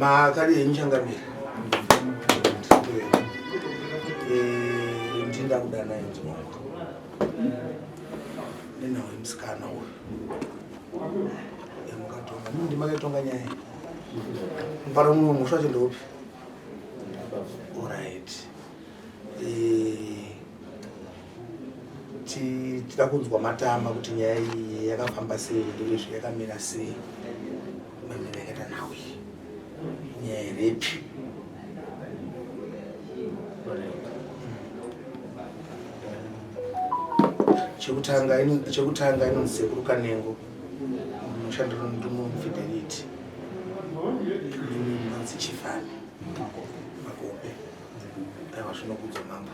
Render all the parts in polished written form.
makari yenyichangamira ndinda kuda naye ndinoka nenawe musikana uyu emukatonga ndimakatonga nyaya mpara mumwe musha chindopi alright tida kunzwa matama kuti nyaya iyi yakafamba sei ndezve yakamira sei mamira yakaita nawe nyaya yerepi chekutanga inonzi sekuru Kanengo mushandiro ndinomufideliti inonzi Chifani Makope aiwa zvinokudzwa mambo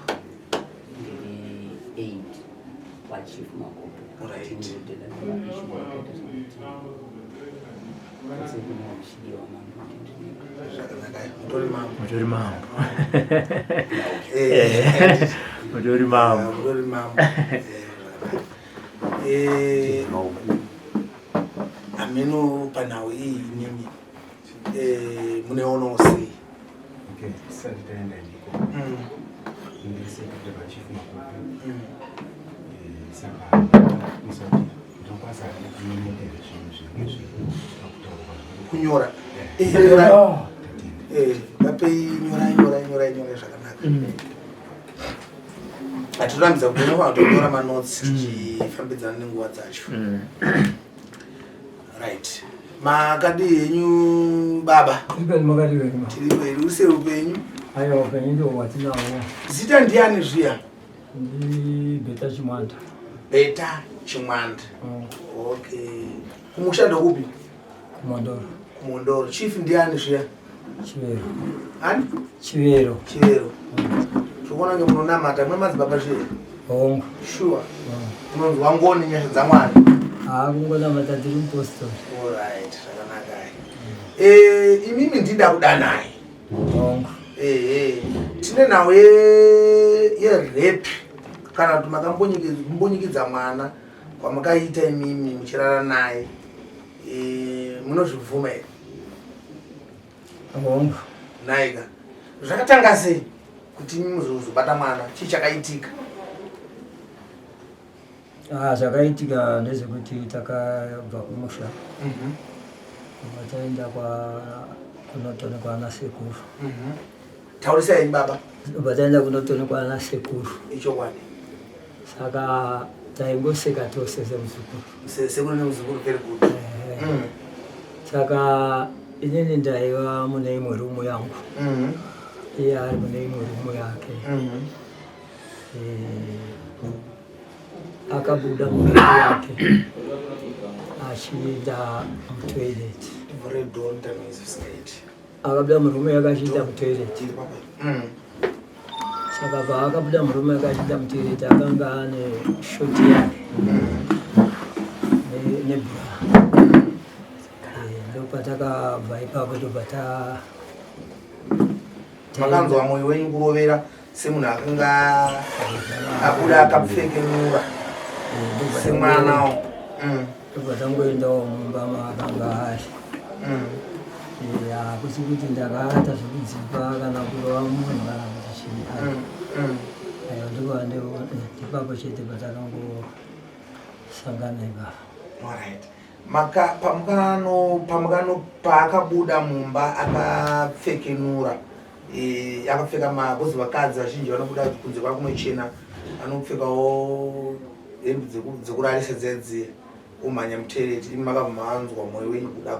Chief Makope. Right. Ameno panawe iyi nyinyi muneono sei? Okay, sanditaenda ndiko. Ndisekretary Chief Makope. Saka nisati ndokwaza kunyora zvinhu kunyora vapei nyora zvakanaka atiramidza kuti unofana manotsi tichifambidzana nenguva dzacho. Right, makadi henyu baba tiri use upenyu zita ndiani zviya? Beta Chimwanda. Beta Chimwanda. Okay. Kumushanda kupi? Kumondoro. Chief ndiani zviya? Chibharo. Ani? Chibharo. Zvokona nge munonamata mwe Madzibaba zviya? Sure. Unonzi wangoni nyasha dzaMwari? Kungonamata tiri Mupositori. Alright, zvakanaka. Imimi ndida kuda naye. Tine nawe yerep kana kuti makambonyikidza mwana kwamakaita imimi muchirara naye munozvibvuma here? Naika zvakatanga sei kuti imimi muzobata mwana? Chii chakaitika? Zvakaitika ndezvekuti takabva kumusha taenda kunotonekwa ana sekuru. Taurisai baba. Bataenda kunotonekwa ana sekuru. Ichokwadi. Saka taingoseka tose semuzukuru. Sekuru nemuzukuru very good. Saka inini ndaiva mune imwe rumu yangu. Iye ari mune imwe rumu yake. Akabuda mune yake achienda mutoilet. Akabuda murume yakachiita mutoilet. Saka paakabuda murume yakachiita mutoilet akanga ane shoti yake nebhura. Ndopatakabva ipapo tobva makanzwa mwoyo wenyu kurovera semunhu akanga abuda akapfekenura semwanawo. Tobva tangoendawo mumba maakanga ari. Hakusi kuti ndakaata zvekudzipa kana kurova munhu kana kuti chii. Ipapo chete patakangosangana ipapo. Paakabuda mumba akapfekenura akapfeka makozi vakadzi vazhinji vanobuda kunze kwakumwechena anopfekawo hembe dzekurarisa dzedziya umhanya mutoireti imi makabvanzwa mwoyo wenyu kuda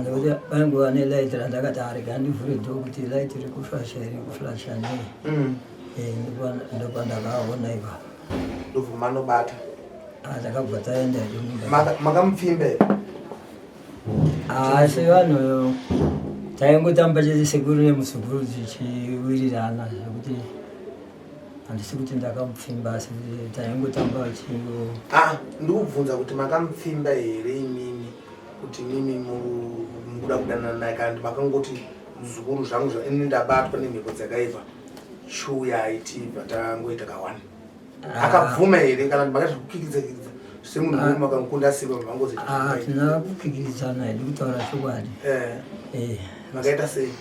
nekuti paingova nelaiti randakati arega ndivhure dho kuti laiti rikuflasha rikuflasha nei ndopandakaona ipapo ndobva manobata takabva taenda makamupfimba here? Asi vanhu taingotamba chete sekuru nemuzukuru tichiwirirana zvekuti handisi kuti ndakamupfimba asi kuti taingotamba chingo. Ndikubvunza kuti makamupfimba here imimi kuti mimi muda kudanana naye kana kuti makangoti zukuru zvangu ini ndabatwa nemhepo dzakaipa shuya aitibva tangoita kawani akabvuma here kana kuti makazvikukikidza semunhu mume makamukunda simba mavangozita? Hatina kukikiridzana, ndiri kutaura chokwadi. Makaita sei?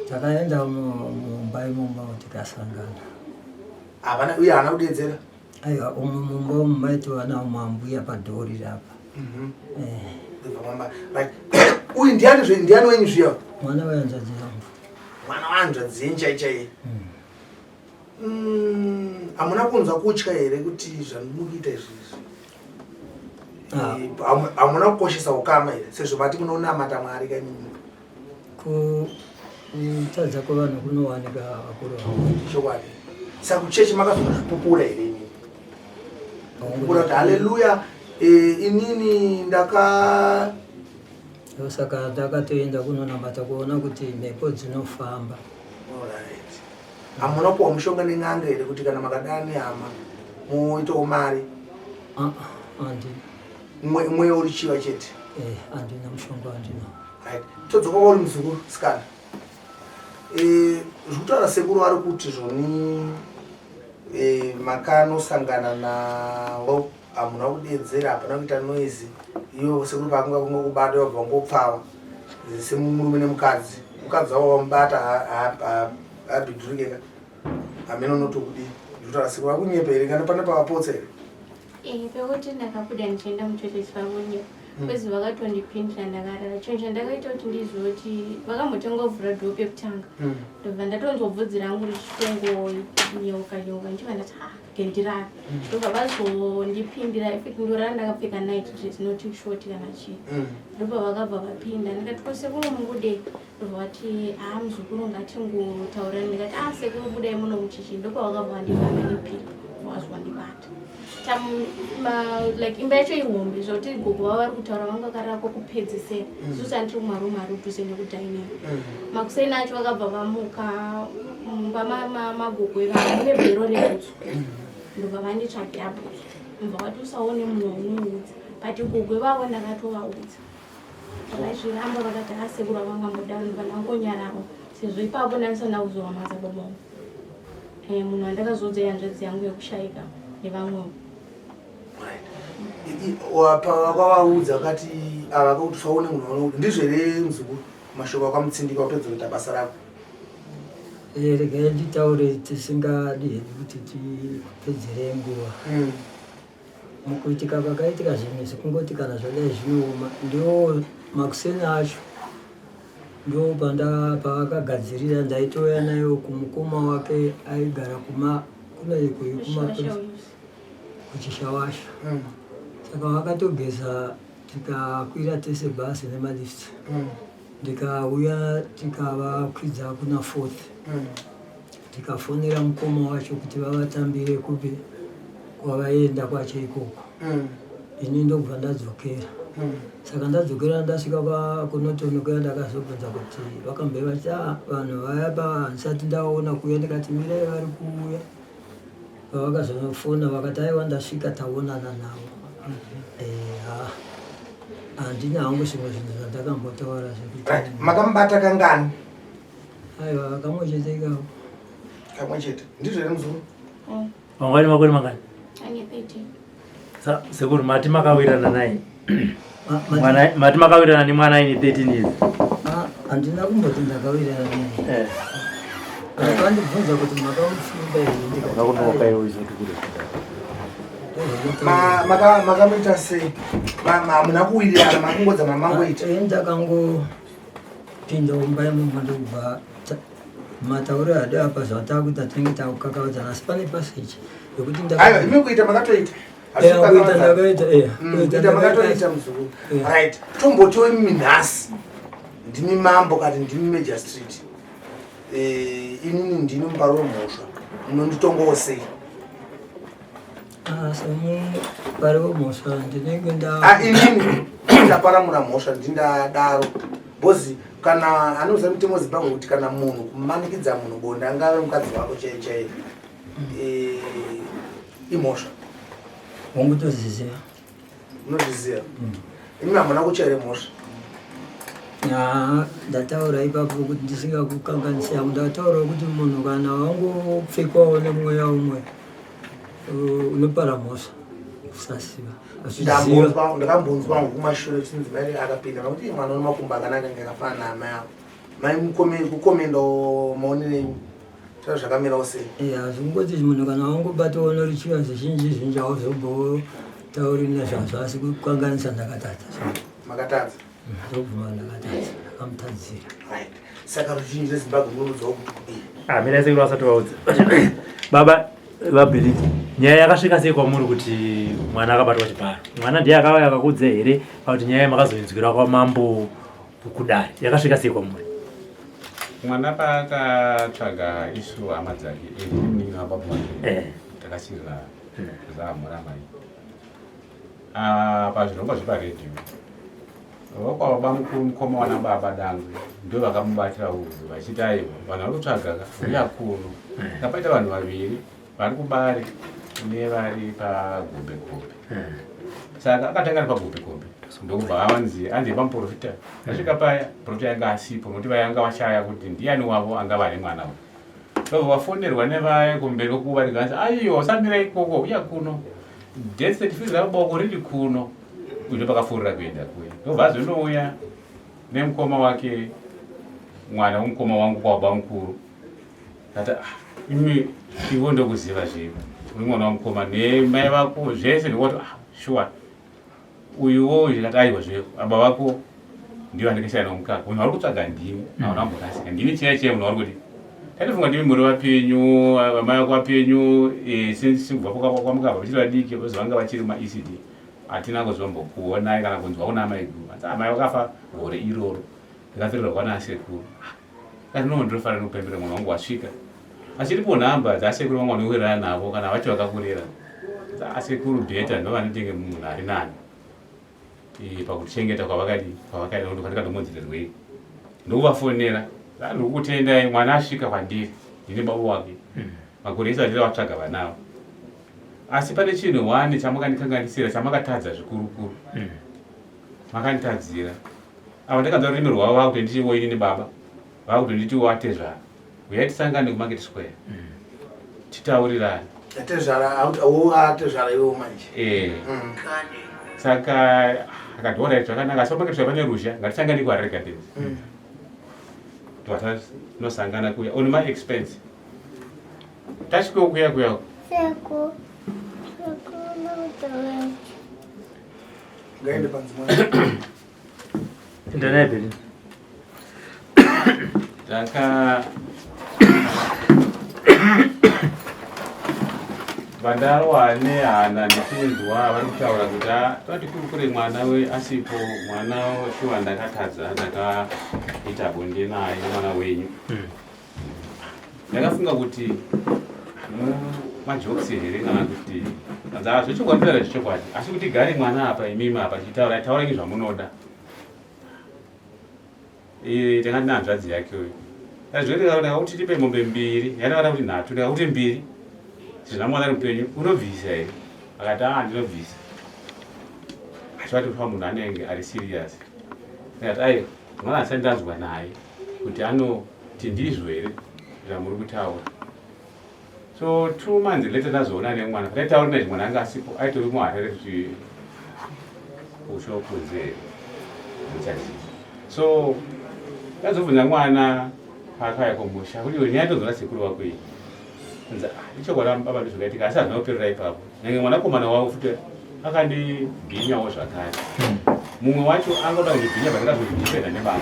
Takaenda mumba imomba tikasangana. Hapana uye haana kudedzera? Aiwa mumba mumaiti vana mambuya padhori apa. Right. Uyu ndiani wenyu zviya? Mwana wahanzvadzi yangu. Mwana wahanzvadzi yenyu chaichaiye? Hamuna kunzwa kutya here kuti zvamunokuita izvizvi? Hamuna kukoshesa ukama here sezvo mati munonamata Mwari kanini? Kutadza kwevanhu kunowanika vakuru chokwadi. Saka kuchechi makazozvipupura here inini? Kupupura kuti haleluya inini ndaka... Saka takatoenda kunonamata kuona kuti mhepo dzinofamba. Alright. Hamuna kupiwa mushonga nen'anga here kuti kana makadana nehama muitewo mari? Handina. Mweyo uri chiva chete? Handina mushonga handina. Right. Todzoka uri muzukuru sikana. Zvekutaura sekuru ari kuti zvoni makanosangana navo hamuna kudedzera, hapana kuita noise. Iyo sekuru pakunga kungokubata wabva ngopfava semurume nemukadzi. Mukadzi wavo wamubata habhidhurikeka. Hameno notokudii. Zvekutaura sekuru akunyepa here kana pane pavapotsa here? Pekuti ndakabuda ndichienda muchechechi pamunyepa. Kwezi vakatondipindira ndakarara. Chinhu chandakaita kuti ndizive kuti vakambotongovhura dhoo pekutanga. Ndobva ndatonzobvudzi rangu richitongonyeuka ndichibva ndati gendirara. Ndobva vazondipindira effect ndorara ndakapfeka night dress noti short kana chii. Ndobva vakabva vapinda ndikati ko sekuru mungudei? Ndobva vati muzukuru ngatingotaurani. Ndikati sekuru budai muno muchechi. Ndobva vakabva vandivamenipira vazwandibata. Like imba yacho ihombe zvoti gogo vava vari kutaura vanga karako kupedzisera isusu andiri kumarume ari kudhuse nekudhainini. Makuseni acho vakabva vamuka mumba magogo evanhu mune bhero rebhutsu. Ndobva vanditsvagira bhutsu mbva vati usaone munhu waunoudza but gogo ivavo ndakatovaudza. Vakazviramba vakati sekuru avangamboda ndobva ndangonyararo sezvo ipapo ndandisana kuzova Madzibaba munhu wandakazodza hanzvadzi yangu yekushayika nevamwewo. Wakavaudza wakati vakakuti tsaone munhu waunoudza ndizvo here muzukuru mashoko akamutsindika wapedza kuita basa rako? Regai nditaure tisingadi kuti tipedzere nguva. Mukuitika kwakaitika zvinhu zvekungoti kana zvadai zvinooma ndo makuseni acho ndo pavakagadzirira ndaitouya nayo kumukoma wake aigara kuchishawasha. Saka vakatogeza tikakwira tese bhazi nemalifti. Ndikauya tikavakwidza kuna 4th. Tikafonera mukoma wacho kuti vavatambire kupi kwavaenda kwacho ikoko. Ini ndobva ndadzokera. Saka ndadzokera ndasvika kunotonokuya ndakazobvunza kuti vakambe vati vanhu vaya ndisati ndaona kuuya. Ndikati mirai vari kuuya. Pavakazonofona vakati aiwa ndasvika taonana navo. Handina hangu zvimwe zvinhu zvandakambotaura zvekuti. Makamubata kangani? Aiwa kamwe chete ikako. Kamwe chete. Ndizvo here muzukuru? Mangwani makore mangani? Ane 13. Sekuru mati makawirana naye. Mati makawirana nemwana aine 13 years. Handina kumboti ndakawirana naye. Vakandibvunza kuti makamufimba here ndikakunoka iwo izvotikure. Makamuita sei? Hamuna kuwirirana makungodza mamangoita? Ndakangopinda mumba imomo ndobva matauro ade apa zvatakuita tinenge takukakavadzana asi pane pasechi yokuti aiwa imi kuita makatoita? Kuita makatoita muzukuru. Right. Tombotiwo minhasi ndimi mambo kati ndimi Major Street. Inini ndini mubaro wemhosva munonditongowo sei? semubaro wemhosva ndinenge inini ndaparamura mhosva ndindadaro bhozi kana anoziva mutemo weZimbabwe kuti kana munhu kumanikidza munhu bonda angave mukadzi wako chaiye imhosva. wangutozviziva? Unozviziva? Imi hamuna kuchaire mhosva? Ndataura ipapo kuti ndisingakukanganisi hangu. Ndataura kuti munhu kana wangopfekwawo nemweya umwe unopara mhosva kusasiva. Ndakambonzwa kumashure chinzi mai akapinda nokuti mwana une makumbo akanaka ngakafana naamai avo. mai kukomendo maonene zvakamirawo sei? Zvingoti munhu kana wangobatawo norichiwa zvizhinji zvinji auzombotaurini nezvazvo asi kukanganisa ndakatadza makatadza ndobvuma ndakatadza ndakamutadzira saka ruzhinji rezimbabwe munoudzawo kuti kudii mira sekuru vasati vaudza baba vaBelinda nyaya yakasvika sei kwamuri kuti mwana akabatwa Chibharo? Mwana ndiye akauya akakudza here kuti nyaya yamakazoinzwira kwamambo kudare yakasvika sei kwamuri? Mwana paakatsvaga isu hama dzake ndini baba vake takachirira zvamuramai pazvirongwa zveparedhiyo vokwababa mukuru mukoma wana baba dangu ndio vakamubatira urwu vachiti aiwa vanhu vari kutsvaga uya kuno kapaita vanhu vaviri vari kubare nevari pagombekombe saka akatanga ari pagombekombe ndokubva avanzi anzi pamuprofita asvika paya profita yanga asipo nokuti vayanga vashaya kuti ndiani wavo anga vari mwana uyu ndobva vafonerwa nevaya kumberi kokuva rikanzi aiwa usamira ikoko uya kuno death certificate raboko riri kuno uyu ndopakafurira kuenda kuya ndobva azonouya nemukoma wake mwana womukoma wangu kwababa mukuru kati imi ivo ndokuziva zvivo uri mwana wamukoma nemai vako zvese ndokoti sure uyuwo zvikati aiwa zvevo baba vako ndivo andikashayana nomukaka munhu vari kutsvaga ndini hauna mbonasika ndini chaiye chaiye munhu vari kuti tatifunga ndimi muri vapenyu vamai vako vapenyu kubva kwamukabva vachiri vadiki vozovanga vachiri maECD hatina kuzombokuonai kana kunzwa unamai guru asi amai vakafa gore iroro ndikafirirwa nasekuru kati ndinofanira kupembera mwana wangu wasvika achiripo nhamba dzasekuru vangu vanowirirana navo kana vacho vakakurera asekuru bheta ndo vanotenge munhu ari nani pakuchengeta kwavakaita nokuti kwandikadomonzererwei ndokuvafonera ndokutendai mwana asvika kwandiri ndine baba wake makore ese atira vatsvaga vanavo asi pane chinhu 1 chamakandikanganisira chamakatadza zvikurukuru makanditadzira avo ndakanzwa rurimi rwavo vakuti ndichiwo ini nebaba vakuti nditi watezvara uyai tisangane kumarket square titaurirane atezvara iwo manje saka akadhora zvakanaka asi pamarket square pane rusha ngatisangane kuarega ndezi tinosangana kuya on my expense tasvikewo kuya ngaende panzimwana ndanaye Belinda vandarwa nehana ndichinzwa vari kutaura kuti tati kurukure mwana asipo mwana shuwa ndakatadza ndakaita bonde naye mwana wenyu ndakafunga kuti majokisi here kana kuti zvechokwadi zvechokwadi asi kuti gari mwana apa imimi apa chitaura taurai zvamunoda takati nehanzvadzi yake uyu azvorekauti tipe mombe 2 yataata kuti 3 ndikakuti 2 zvina mwana mupenyu unobvisa here akati ndinobvisa achivati pa munhu anenge ari serious ndikati ai mwana asati ndanzwa naye kuti anoti ndizvo here zvamuri kutaura so 2 months later ndazoona nemwana taitauri nezvi mwana anga asipo aitori muharare kuti ushokunze muchaziva so ndazobvunza mwana pakaya komusha kuti iwe nyandozona sekuru wako iyi ichokwadi baba ndizvokaitika asi hazina kuperera ipapo nyange mwanakomana wavo futi akandibhinyawo zvakare mumwe wacho angoda kundibhinya pandingazozvidipenda nebaba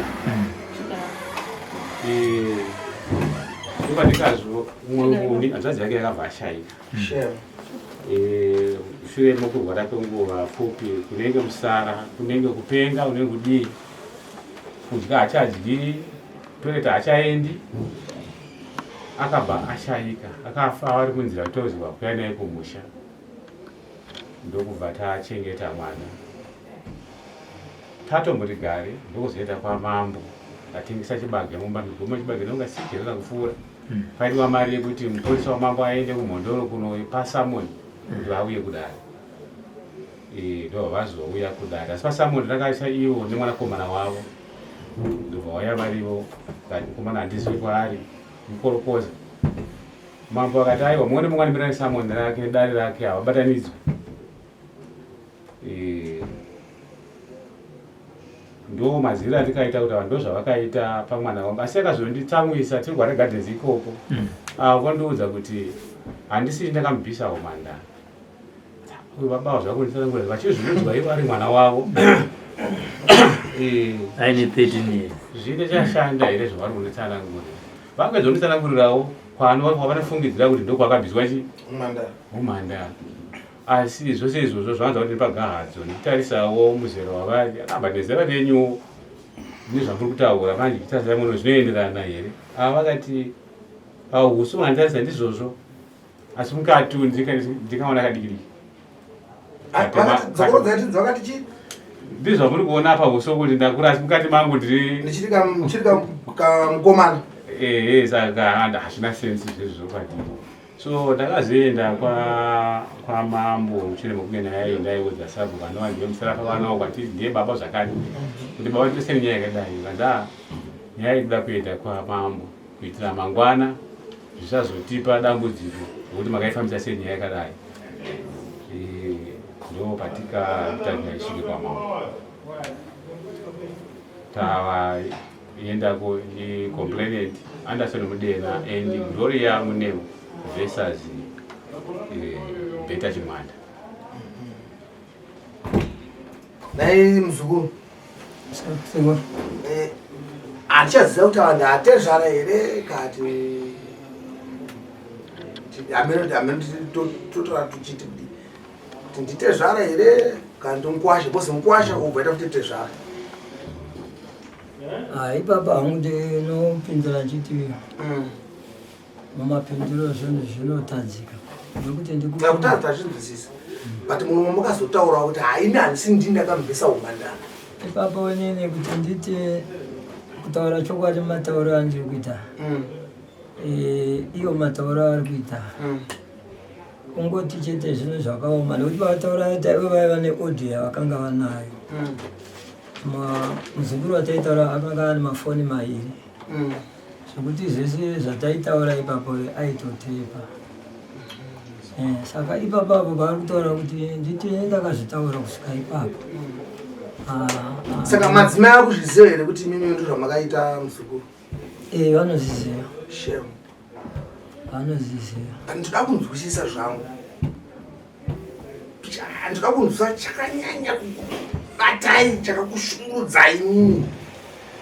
ndikazvo umwe hanzvadzi yake yakabva ashayika shure mokurwara kwenguva pfupi kunenge musara kunenge kupenga kunenge kudii kudya hachadyi toileta hachaendi akabva ashayika akafa ari kunzira kutozwa kuya naye kumusha ndokubva tachengeta mwana tatomboti gare ndokuzoenda kwamambo atengesa chibage mumba migoma chibage nonga sijerera kupfuura paidiwa mari yekuti mupolisi wamambo aende kumhondoro kunopasamoni kuti vauye kudare ndo vazouya kudare asi pasamoni rakaisa ivo nemwanakomana wavo ndobva waya varivo kati mukomana handizwi kwaari mukorokoza mambo akati aiwa muone mungwanimirani samoni rake nedare rake havabatanidzwa ndo mazira andikaita kuti vanhu ndozvavakaita pamwana wangu asi akazonditsamwisa tiri kware gardens ikoko akondiudza kuti handisi ndakamubvisa umhandara uyu baba zvako nditsanangura vachizviudzwa ivo ari mwana wavo aine 13 years zvine chashanda here zvavari kunditsanangurira vangezonditsanangurirawo kwavanofungidzira kuti ndokwakabviswa chi umhandara asi zvose izvozvo zvanza kuti pagahadzo nditarisawo muzero wavari akamba nezera renyu nezvamuri kutaura manje chitarisa muno zvinoenderana here ava vakati usu manditarisa ndizvozvo asi mukati ndikaona kadikidiki ndizvamuri kuona apa uso kuti ndakura asi mukati mangu ndichiri kamukomana saka hazvina sensi zvezvo kwatiri so ndakazoenda kwamambo mushure mekunge nayaenda iwodza sabhuku anova ndiye musarafa vanawo kwatiri ndiye baba zvakati kuti baba ndoseni nyaya yakadai vanda nyaya ikuda kuenda kwamambo kuitira mangwana zvisazotipa dambudziko rokuti makaifambisa sei nyaya yakadai ndo patikatanga isvike kwamambo tavaendako icomplainant Anderson Mudena and Gloria Munemu versus Beta Chimwanda. Nai mzukuru achaziva kuti vanhu atezvara here kati amene totora tuchiti kuti nditezvara here kana ndomkwasha bose mkwasha ubvaita kuti tezvara ipapa hangu ndinopindura chiti mumapinduro zvinhu zvinotadzika nokuti ndikutadza zvinzwisisa but munhu mukazotaura kuti haina handisi ndindakamubvisa umhandara ipapa wenene kuti nditi kutaura chokwadi matauro andiri kuita iyo matauro ari kuita kungoti chete zvinhu zvakaoma nokuti vataura kuti ivo vaiva neaudio yavakanga vanayo muzukuru wataitaura akanga ane mafoni mairi zvokuti zvese zvataitaura ipapo aitotepa saka ipapapo paari kutaura kuti nditi ndakazvitaura kusvika ipapo saka madzimai ari kuzviziva here kuti imimi ndo zvamakaita muzukuru vanozviziva shem vanozviziva ndinoda kunzwisisa zvangu ndinoda kunzwisisa chakanyanya batai chakakushungurudzai imimi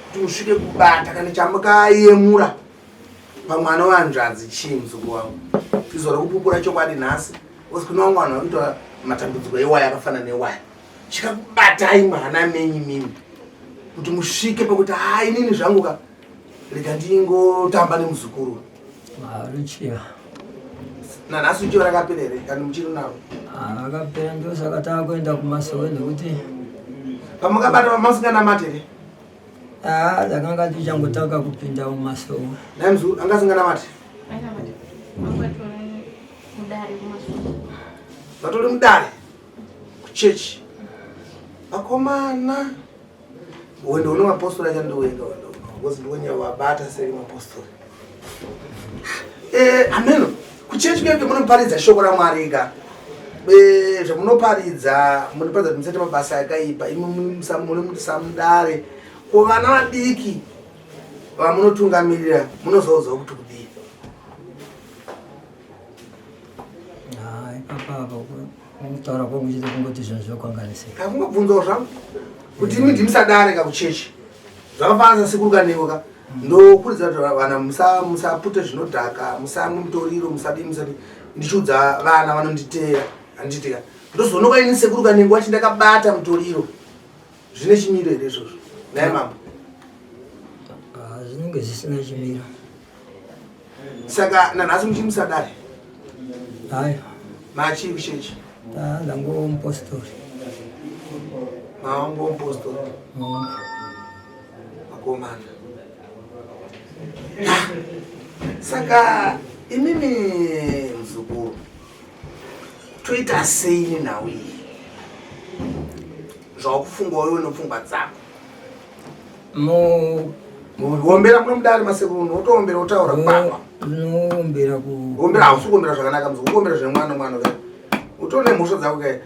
kuti musvike kubata kana chamukayemura pamwana wanzvadzi chii muzukuru wangu izora kupupura chokwadi nhasi usi kuna vamwe vanhu vanoita matambudziko ewaya akafanana newaya chikakubatai mwana menyu mimi kuti musvike pakuti hai inini zvangu ka rega ndingotamba nemuzukuru ruchiva nanhasi uchiva rakapera here kana muchiri navo akapera ndosaka taakuenda kumasowe nekuti pamukabata pamasinganamati here dzakanga tichangotanga kupinda mumasowe nai muzukuru angasinganamati vatori mudare kuchechi vakomana wende une mapostori achandiwenga because ndiwenyavabata seri mapostori ameno kuchechi kuyenge munoparidza shoko ramwari ka zvamunoparidza munoparidza kuti musati mabasa akaipa imi musamudare kuvana vadiki vamunotungamirira munozoudzawo kuti kudii ipapapo kutaura kwangu chete kungoti zvinhu zvokanganisika kakungobvunzawo zvangu kuti imi ndimusadare kakuchechi zvakafanana sekuru kaneko ka ndokuridza kuti vana musapute zvinodhaka musamwe mutoriro musadi ndichiudza vana vanonditeera handitika ndozonoka ini sekuru kaneko wachi ndakabata mutoriro zvine chimiro here izvozvo naye mambo zvinenge zvisina chimiro saka nanhasi muchimusadare hayi machii kuchechi ndangomupositori mawangomupositori makomana saka imimi muzukuru toita seini nhau iyi zvakufungwa iwe nopfungwa dzako wombera muno mudare masekuru notoombera utaura kwakwa noombera ombera hausi kuombera zvakanaka muzukuru kuombera zvemwana mwana ka utone mhosva dzako ka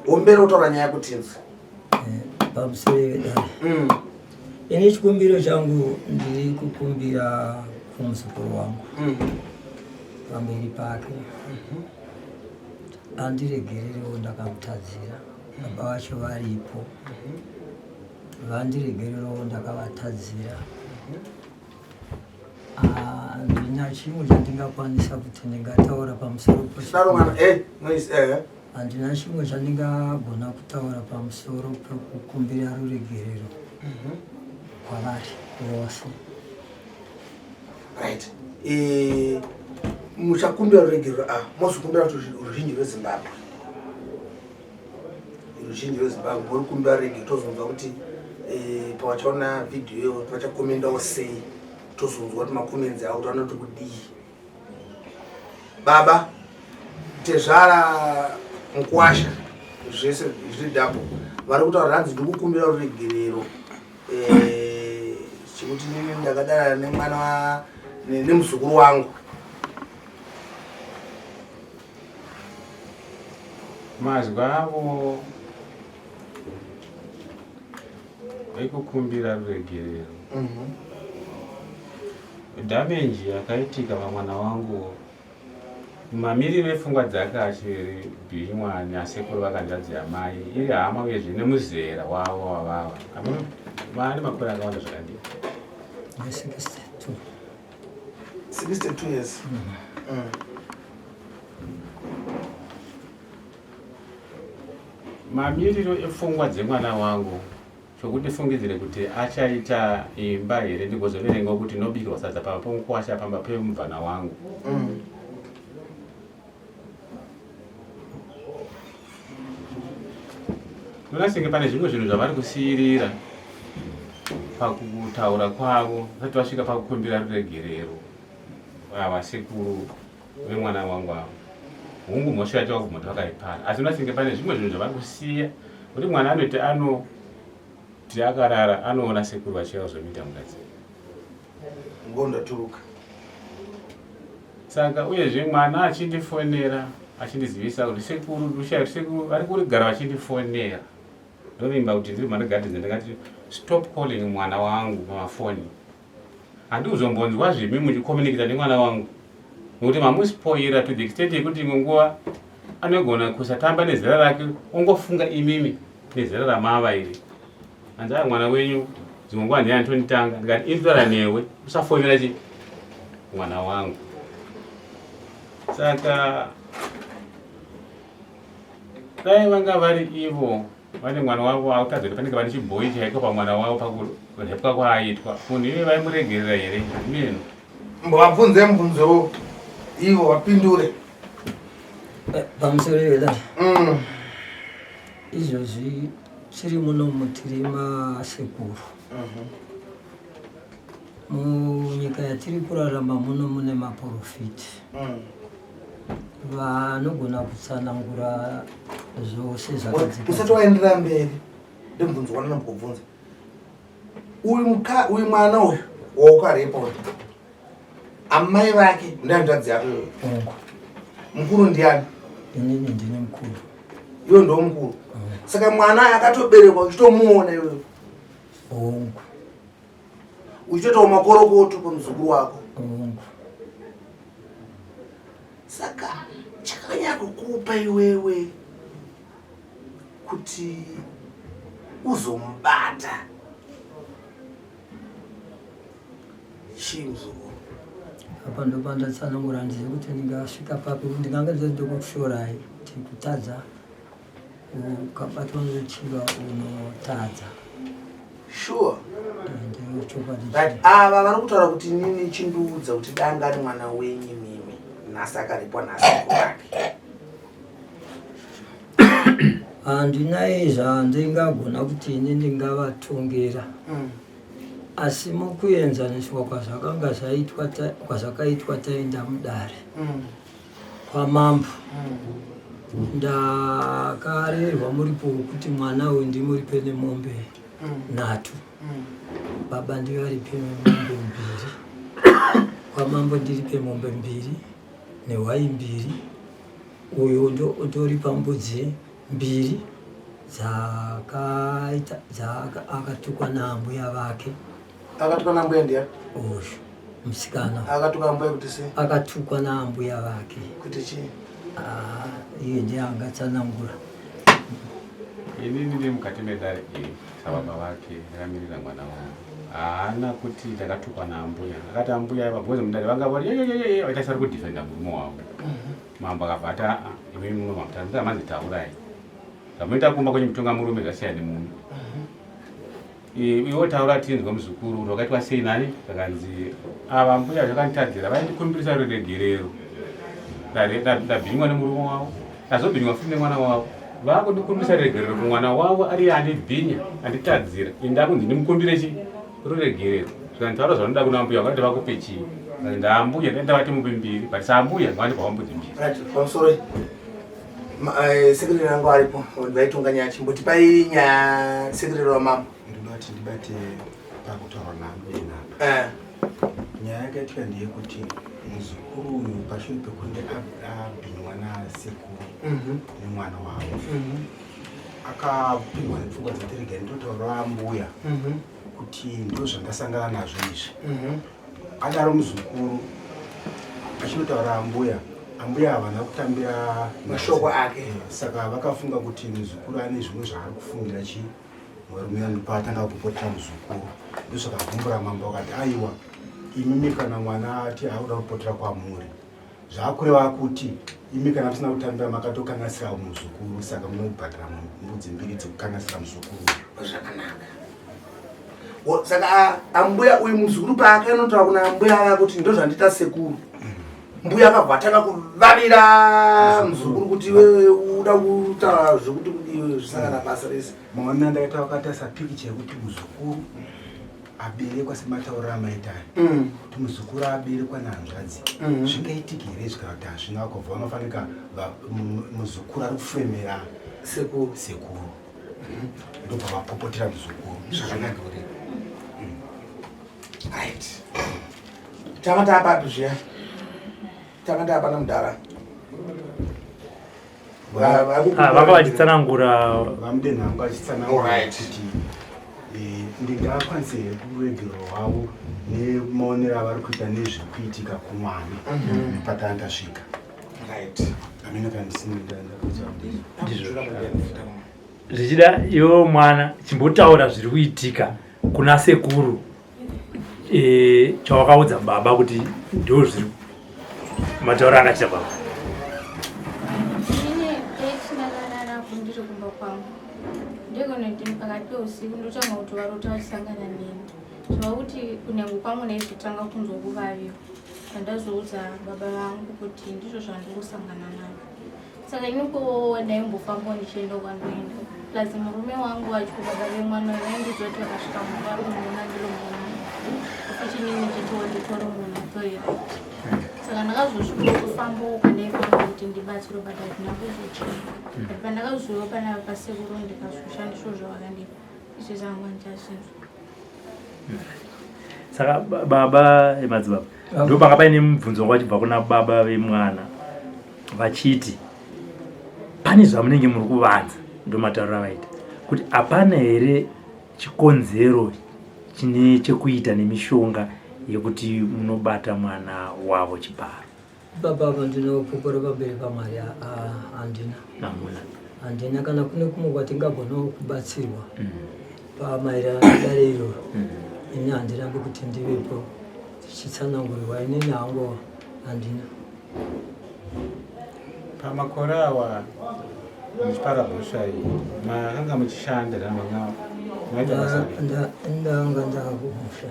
ombera utaura nyaya kuti nzi pamusoro ini chikumbiro changu ndiri kukumbira kumuzukuru wangu pamberi pake andiregererewo ndakamutadzira baba vacho varipo vandiregererewo ndakavatadzira ndina chimwe chandingakwanisa kuti ndingataura pamusoro handina chimwe chandingagona kutaura pamusoro pekukumbira ruregerero kwavari vose. Right. Muchakumbira ruregerero mozokumbira ruzhinji rweZimbabwe. Ruzhinji rweZimbabwe rurikumbira ruregerero tozonzwa kuti pawachaona video vachakomendawo sei tozonzwa kuti makomenzi avo kuti vanoti kudii. Baba tezvara mukwasha zvese zviri dhapo vari kutaura hanzi ndiri kukumbira ruregerero chekuti nini ndakadara nemwana nemuzukuru wangu. Mazwa avo ekukumbira ruregerero damage yakaitika pamwana wangu mamiriro epfungwa dzake achiri bhimwani asekuru vakandidzira mai iri hama uyezve nemuzera wavo wavava vane makore akawanda zvakadii 62 years. Mamiriro epfungwa dzemwana wangu chokuti fungidzire kuti achaita imba here ndigozoverenga kuti nobikirwa sadza pamba pomukwasha pamba pemubvana wangu. Ndonasinge pane zvimwe zvinhu zvavari kusiyirira pakutaura kwavo vasati vasvika pakukumbira ruregerero vasekuru vemwana wangu avo. Hungu mhosva yacho waguma kuti vakaipara asi ndonasinge pane zvimwe zvinhu zvavari kusiya kuti mwana anoti kuti akarara anoona sekuru vachiva zvomuita mukadzi ngondaturuka. Saka uyezve mwana achindifonera achindizivisa kuti sekuru vari kurigara vachindifonera ndovimba kuti ndiri mhandagati ndingati stop calling mwana wangu pamafoni. Handiuzombonzwa zvimi muchikomunikita nemwana wangu nokuti mamuspoira to the extent yekuti imwe nguva anogona kusatamba nezera rake ongofunga imimi nezera ramava iri. Hanzava mwana wenyu dzimwe nguva ndiye antonitanga ndikati indora newe usafonera chi mwana wangu. Saka dai vanga vari ivo vane mwana wavo akutadza kuti panenge pane chibhoyi chaiko pamwana wavo pakurepwa kwaaitwa munhu ive vaimuregerera here mino mbovabvunze mubvunzo ivo vapindure pamusoro vedai izvozvi chiri muno mutiri masekuru munyika yatiri kurarama muno mune maprofiti vanogona kutsanangura zvose usati waenderera mberi ndimubvunzo wandinambobvunza uyu mwana uyu waukarepo amai vake ndianitadzi yako mukuru ndiani? inini ndine mukuru. Iwe ndo mukuru. Saka mwana akatoberekwa uchitomuona iwe ongo uchitotawo makorokoto pamuzukuru wako. Saka chakanyakukupa iwewe kuti uzombata chimuzukuru. apa ndopandatsanangura ndize kuti ndingasvika papi ndingange ndinokushorai kuti kutadza ukabatwa nechiva unotadza. Sure. Ava vari kutaura kuti nini chindiudza kuti danga ari mwana wenyu mimi nhasi akaripwa nasekuru wake. handinaye zvandingagona kuti ini ndingavatongera asi mukuenzaniswa kwazvakaitwa taenda mudare kwamambo ndakarerwa muripo wekuti mwana uyu ndimuripe nemombe nhatu baba ndivaripe mombe 2 kwamambo ndiripe mombe 2 nehwai 2 uyu ndoripa mbudzi 2 akatukwa na mbuya vake. Akatukwa na mbuya ndiye Osho msikana akatukwa mbuya kuti se akatukwa na mbuya vake kuti chi iye ndiye angatsanangura. Inini ndi mukati medare sababa wake akamirira mwana wangu haana kuti ndakatukwa na mbuya akati ambuya vabvunza mundare vanga vari vatasari kudhifenda murume wavo. Mambo akabva iwe mumwe mamutanda manzitaurai zvamuita kumba kwenye mutonga murume zvasiyana nemunhu. Iwo taura tinzwa muzukuru rwakaitwa sei nani vakanzi ava mbuya zvakanditadzira vaindikumbirisa ruregerero ndabhinywa nemurume wavo ndazobhinywa futi nemwana wavo vakundikumbirisa ruregerero kumwana wavo ari andibhinya anditadzira indakunzi ndimukumbire chi ruregerero zvikantaura zvanoda kuna mbuya vakati vakupe chii ndambuya ndaenda vati mupe mbiri but sambuya ngavandibva vambudzi mbiri. Pamusoro sekretary wangu aripo vaitunganya chimboti pai nyaya sekretary wamama ndinoti ndibate pakutaura nambe napa nyaya yakaitika ndeyekuti muzukuru uyu pashure pekunge abhinywa nasekuru nemwana wavo akapindwa nepfungwa dzatirega ndotaura mbuya kuti ndo zvandasangana nazvo izvi adaro muzukuru achinotaura ambuya havana kutambira mashoko ake saka vakafunga kuti muzukuru ane zvimwe zvaari kufungira chi varume vanopatanga kupotera muzukuru ndosvakavumbura mambo vakati aiwa imimi kana mwana ati auda kupotera kwamuri zvaakureva kuti imi kana musina kutambira makatokangasira muzukuru saka munobhadhara mbudzi mbiri dzekukangasira muzukuru. Zvakanaka. Saka ambuya uyu muzukuru paake anotaura kuna ambuya aya kuti ndo zvandita sekuru. Mbuya akabva atanga kuvavira muzukuru kuti iwe uda kutaura zvokuti iwe zvisangana basa rese. Maona ndakaita wakatasa pikicha yekuti muzukuru aberekwa sematauriro amaitaya kuti muzukuru aberekwa nahanzvadzi zvingaitike here zvikati hazvina kubva vanofanika muzukuru ari kufemera sekuru ndobva vapopotera muzukuru zvakanakuri. Right. Tanga tapapi zviya tanga tapana mudhara vanga vachitsanangura vamudenha vanga vachitsanangura kuti ndingakwanise kuregero hwavo nemaonero avari kuita nezvekuitika kumwana patandasvika amene zvichida iwo mwana chimbotaura zviri kuitika kuna sekuru chawakaudza baba kuti ndo zviri matauro akachita baba. Ndegonoti pakati peusiku ndotanga kuti varota vachisangana neni zvava kuti kunyange kwangu naizotanga kunzokuvaviwa pandazoudza baba vangu kuti ndizvo zvandiri kusangana nazvo. Saka iniko ndaimbofamba ndichienda kwandoenda plus murume wangu atyo baba vemwana vaindizoti vakasvika mungu ari kumuona ndilomuna achinini chitotoromuna toira saka ndakazosvika kufambawo pandaifamba kuti ndibatsiro bata ndinakuzochina pandakazoiwa panava pasekuru ndikazoshandiswa zvavakandipa izvo zangu andazvinzwa. Saka baba Madzibaba ndo panga paine mubvunzo wanga wachibva kuna baba vemwana vachiti pane zvamunenge muri kuvanza ndo matauro avaita kuti hapana here chikonzero chine chekuita nemishonga yekuti munobata mwana wavo Chibharo. Baba vandinopupura pamberi pamwari handina handina kana kune kumwe kwatingagona kubatsirwa pamaererano nedare iroro ini handirambi kuti ndivepo tichitsanangurirwa inini hangu handina. Pamakore awa muchiparabhusha iyi makanga muchishanda ndanga ndakakumusha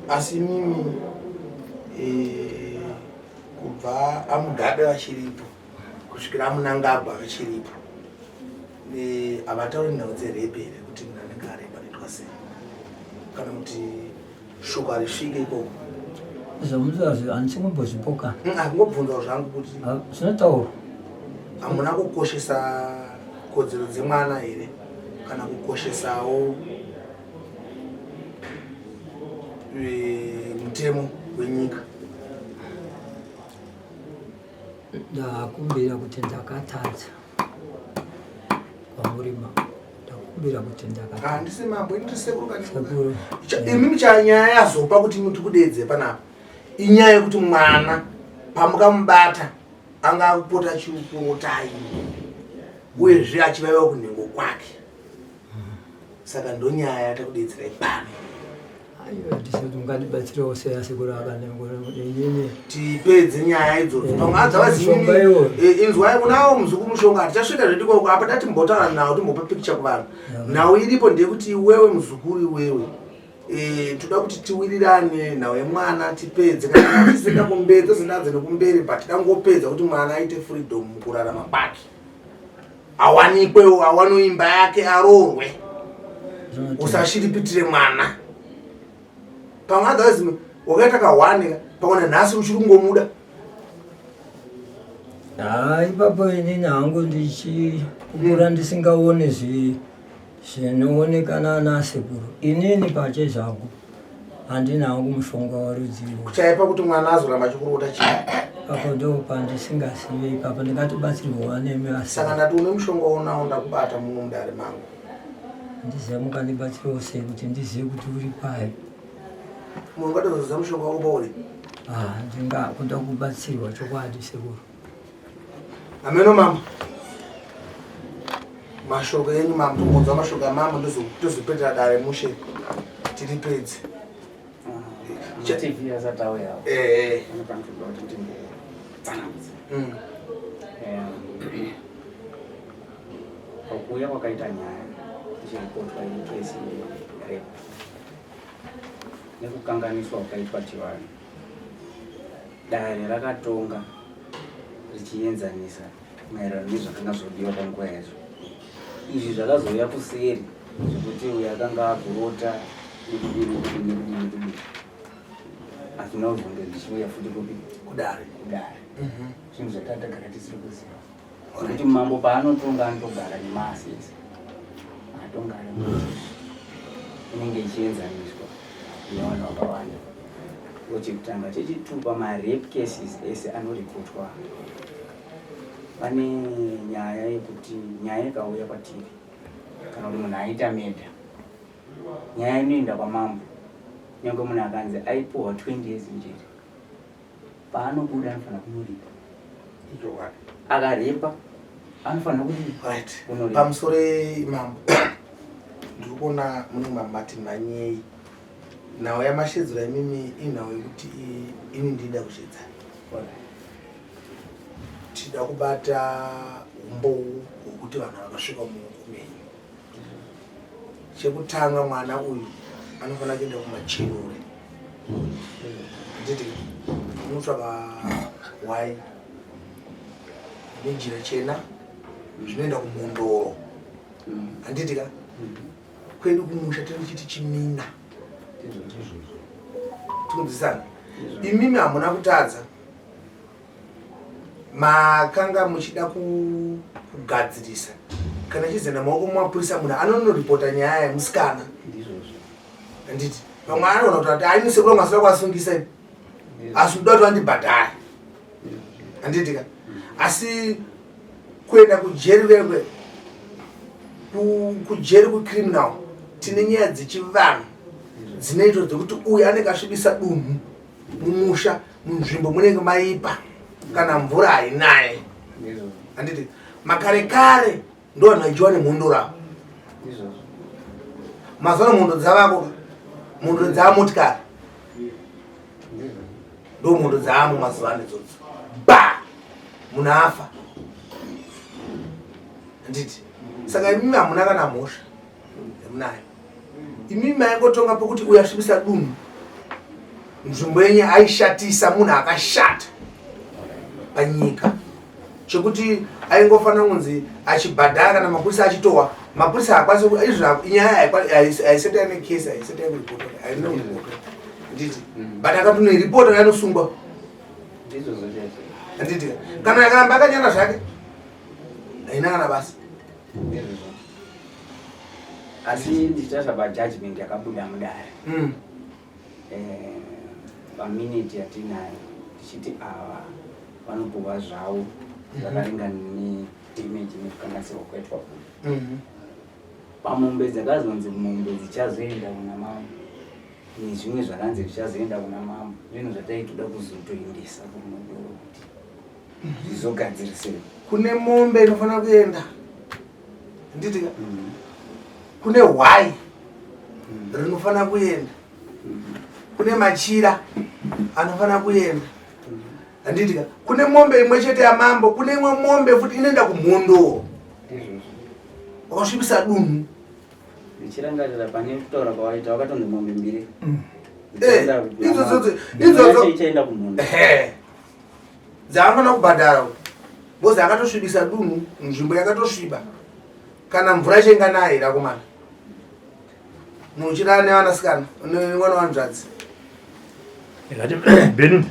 asi mimi kubva amudhabe vachiripo kusvikira amunangagwa vachiripo havatauri nhau dzerebhere kuti munhu anenge areba noitwa sei kana kuti shoko harisvike ikoko zvamuzazi handisingambozvipoka akungobvunzawo zvangu kuti zvinotaura hamuna kukoshesa kodzero dzemwana here kana kukoshesawo mutemo wenyika. ndakumbira kuti ndakatadza kwamurima, ndakumbira kuti ndakatadza. Handisi mambo indisekuru Sekuru, imimi chanyaya yazopa kuti mutikudedze panapa inyaya yekuti mwana pamukamubata anga kupota chiupurotai uyezve achivaiwa kunhengo kwake. Saka ndonyaya yatakudedzerai pano. aiwa ndisati ungandibatsirawo seya sekuru akanengura inini Tipedze nyaya idzodzo. Pamwe adzavazimimi inzwai munawo muzukuru mushonga tichasvika zvedikoko apa tatimbotaura nawo timbopa picture kuvanhu. Nhau iripo ndeyekuti iwewe muzukuru iwewe toda kuti tiwirirane nhau yemwana tipedze kana tisina kumberi tozinadze nekumberi but tangopedza kuti mwana aite freedom mukurarama kwake. Awanikwe awano imba yake aroorwe. Usashiripitire mwana. Pamwe adzavazimimi wakaita kawanika pamwe nhasi uchiri kungomuda. ipapo inini hangu ndichikukura ndisingaone zvinoonekana nasekuru. Inini pache zvangu handina hangu mushonga warudzivo. Kuchaipa kuti mwana azoramba achikurota chii. Papo ndo pandisingasive ipapo ndingatibatsirwa nemi asi. Saka ndati une mushonga unawo ndakubata muno mudare mangu. Ndizive mukandibatsirawo sei kuti ndizive kuti uri pai. Munhu ungatozoziva mushonga wako pauri. Ndingakuda kubatsirwa chokwadi sekuru. Ameno mama. Mashoko enyu mama tombodza mashoko amama ndozopetera dare mushe tiripedze. TV yazatauya. Unopanzirwa kuti ndimbotsanangudzira. Pakuuya kwakaita nyaya ichiripotwa ikesi repo nekukanganiswa kwakaitwa chivanhu, dare rakatonga richienzanisa maererano nezvakanga zvodiwa panguva yazvo. Izvi zvakazouya kuseri zvekuti uyo akanga agurota nekudini asina kuzonge ndichiuya futi kupi kudare. Zvinhu zvatatagara tisiri kuziva kuti mambo paanotonga anotogara nemasisi atongara inenge ichienzaniswa nevanhu vakawanda. Chekutanga chechitupa marape cases ese anoripotwa. Pane nyaya yekuti nyaya ikauya kwatiri kana kuti munhu aita medha, nyaya inoenda kwamambo. Nyange munhu akanzi aipiwa 20 years njeri, paanobuda anofanira kunoripa. Akarepa anofanira kuti pamusoro mambo ndiri kuona mune mamati manyei. Nhau yamashedzera imimi inhau yekuti ini ndida kushedza. Tida kubata umbowu hwekuti vanhu vakasvika muupenyu. Chekutanga mwana uyu anofanira kuenda kumachinure. Nditi unotsvaka wai nenjira chena zvinoenda kumondoro. Handitika kwedu kumusha tinochiti chimina. Tikudzisana imimi hamuna kutadza. Makanga muchida kugadzirisa kana chizenda maoko mumapurisa munhu anonoripota nyaya yemusikana. Handiti pamwe anoona kuti ainisekura mwasira kwasungisa asi uda kuti vandibhadhare. Handitika asi kuenda kujeri vengwe kujeri kucriminal tine nyaya dzechivanhu dzinoitwa dzekuti uyu anenge asvibisa dunhu mumusha munzvimbo munenge maipa kana mvura hainaye. Handiti makare kare ndo vanhu vachiwa nemhondo ravo. Mazuva mhondo dzavako mhondo dzaamotikari ndo mhondo dzaamo mazuva ano idzodzo. Munhu afa. Handiti saka imimi hamuna kana mhosva yamunayo. Imimi maingotonga pokuti uyu asvibisa dunhu nzvimbo yenye aishatisa munhu akashata panyika chekuti aingofanira kunzi achibhadhara kana mapurisa achitowa mapurisa akwanisa izvo inyaya haisati ane kesi haisati yakuripota haina kuripota. Handiti but akatonoiripota yanosungwa. Handiti kana akaramba akanyana zvake haina kana basa. asi ndichitaza pajudgment yakabuda mudare paminiti yatinayo tichiti ava vanopuwa zvavo zvakaringana neimeji nekukanganisirwa kwaitwa kuno. Pamombe dzakazonzi mombe dzichazoenda kuna mambo nezvimwe zvakanzi zvichazoenda kuna mambo, zvinhu zvataitoda kuzotoendesa kumombe kuti zvizogadzirisei. Kune mombe inofanira kuenda nditi kune hwai rinofanira kuenda, kune machira anofanira kuenda handitika, kune mombe imwe chete yamambo, kune imwe mombe futi inoenda kumhondo wakasvibisa dunhu. Ndichirangarira pane kutaura kwawaita wakatonzi mombe mbiri idzodzo ichaenda kumhondo dzaanofanira kubhadhara bozi akatosvibisa dunhu nzvimbo yakatosviba, kana mvura ichainga naye rakomana muchirana nevanasikana nemwana wanzvadzi. Belinda,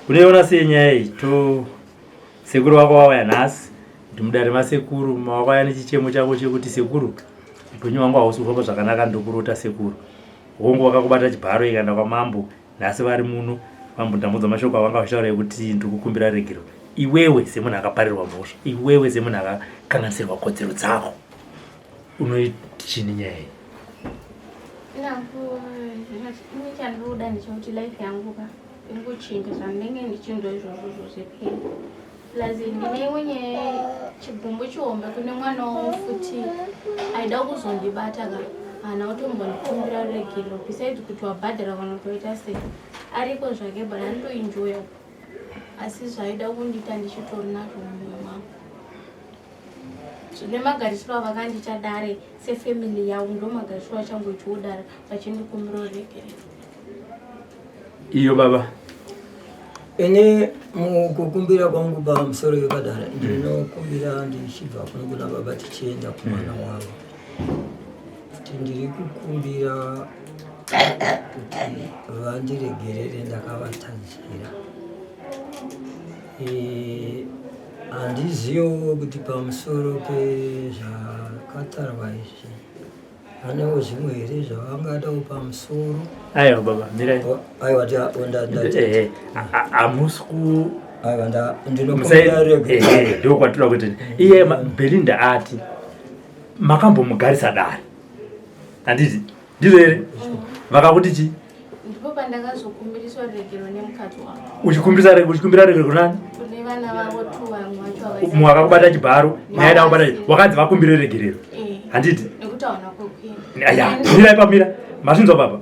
kunoiona sei nyaya iyi? Sekuru wako wauya nhasi kuti mudare masekuru mawakauya nechichemo chako chekuti sekuru upenyu wangu hausi kufamba zvakanaka, ndokurota sekuru. Hongu wakakubata Chibharo ikaenda kwamambo, nhasi vari muno mambo ndamudza mashoko avanga vachitaura ekuti ndikukumbira regero. Iwewe semunhu akaparirwa mhosva, iwewe semunhu akakanganisirwa kodzero dzako, unoiti chini nyaya iyi? Chandinoda ndechekuti life yangu ingochinja zvandinenge ndichinzwa izvozvo zvose peni. Plus ndine imwe nyaya chibhumbu chihombe kune mwana wangu futi aida kuzondibata kana utombondikumbira regero, besides kuti wabhadhara kana kutoita sei ariko zvake but anotoenjoya, asi zvaida kundiita ndichitori nazvo mumwoyo mangu. Zvine magarisiro avakandichadare sefamily yavo ndo magarisiro achangochiudara vachindikumbira regero. Iyo baba ine mukukumbira kwangu pamusoro yekadara ndinokumbira ndichibva kuno kuna baba tichienda kumwana wavo kuti ndiri kukumbira kuti vandiregerere ndakavatadzira. Handizivo kuti pamusoro pezvakatarwa izvi vanewo zvimwe here zvavangadawo pamusoro. Aiwa baba, mirai. Aiwa hamusi ndinokumbira regero. Ndiko kwatinoda kuti iye Belinda ati makambomugarisa dare, handiti ndizvo here? Vakakuti chi? Ndipo pandakazokumbiriswa regero nemukadzi wangu. Uchikumbira regero kunani? Kune vana vavo tu vamwe vacho Mumwe wakakubata Chibharo, naida kubata wakanzi vakumbire regerero, handiti? nekuti hauna kwekuenda. Aya, mirai pamira, mazvinzwa baba?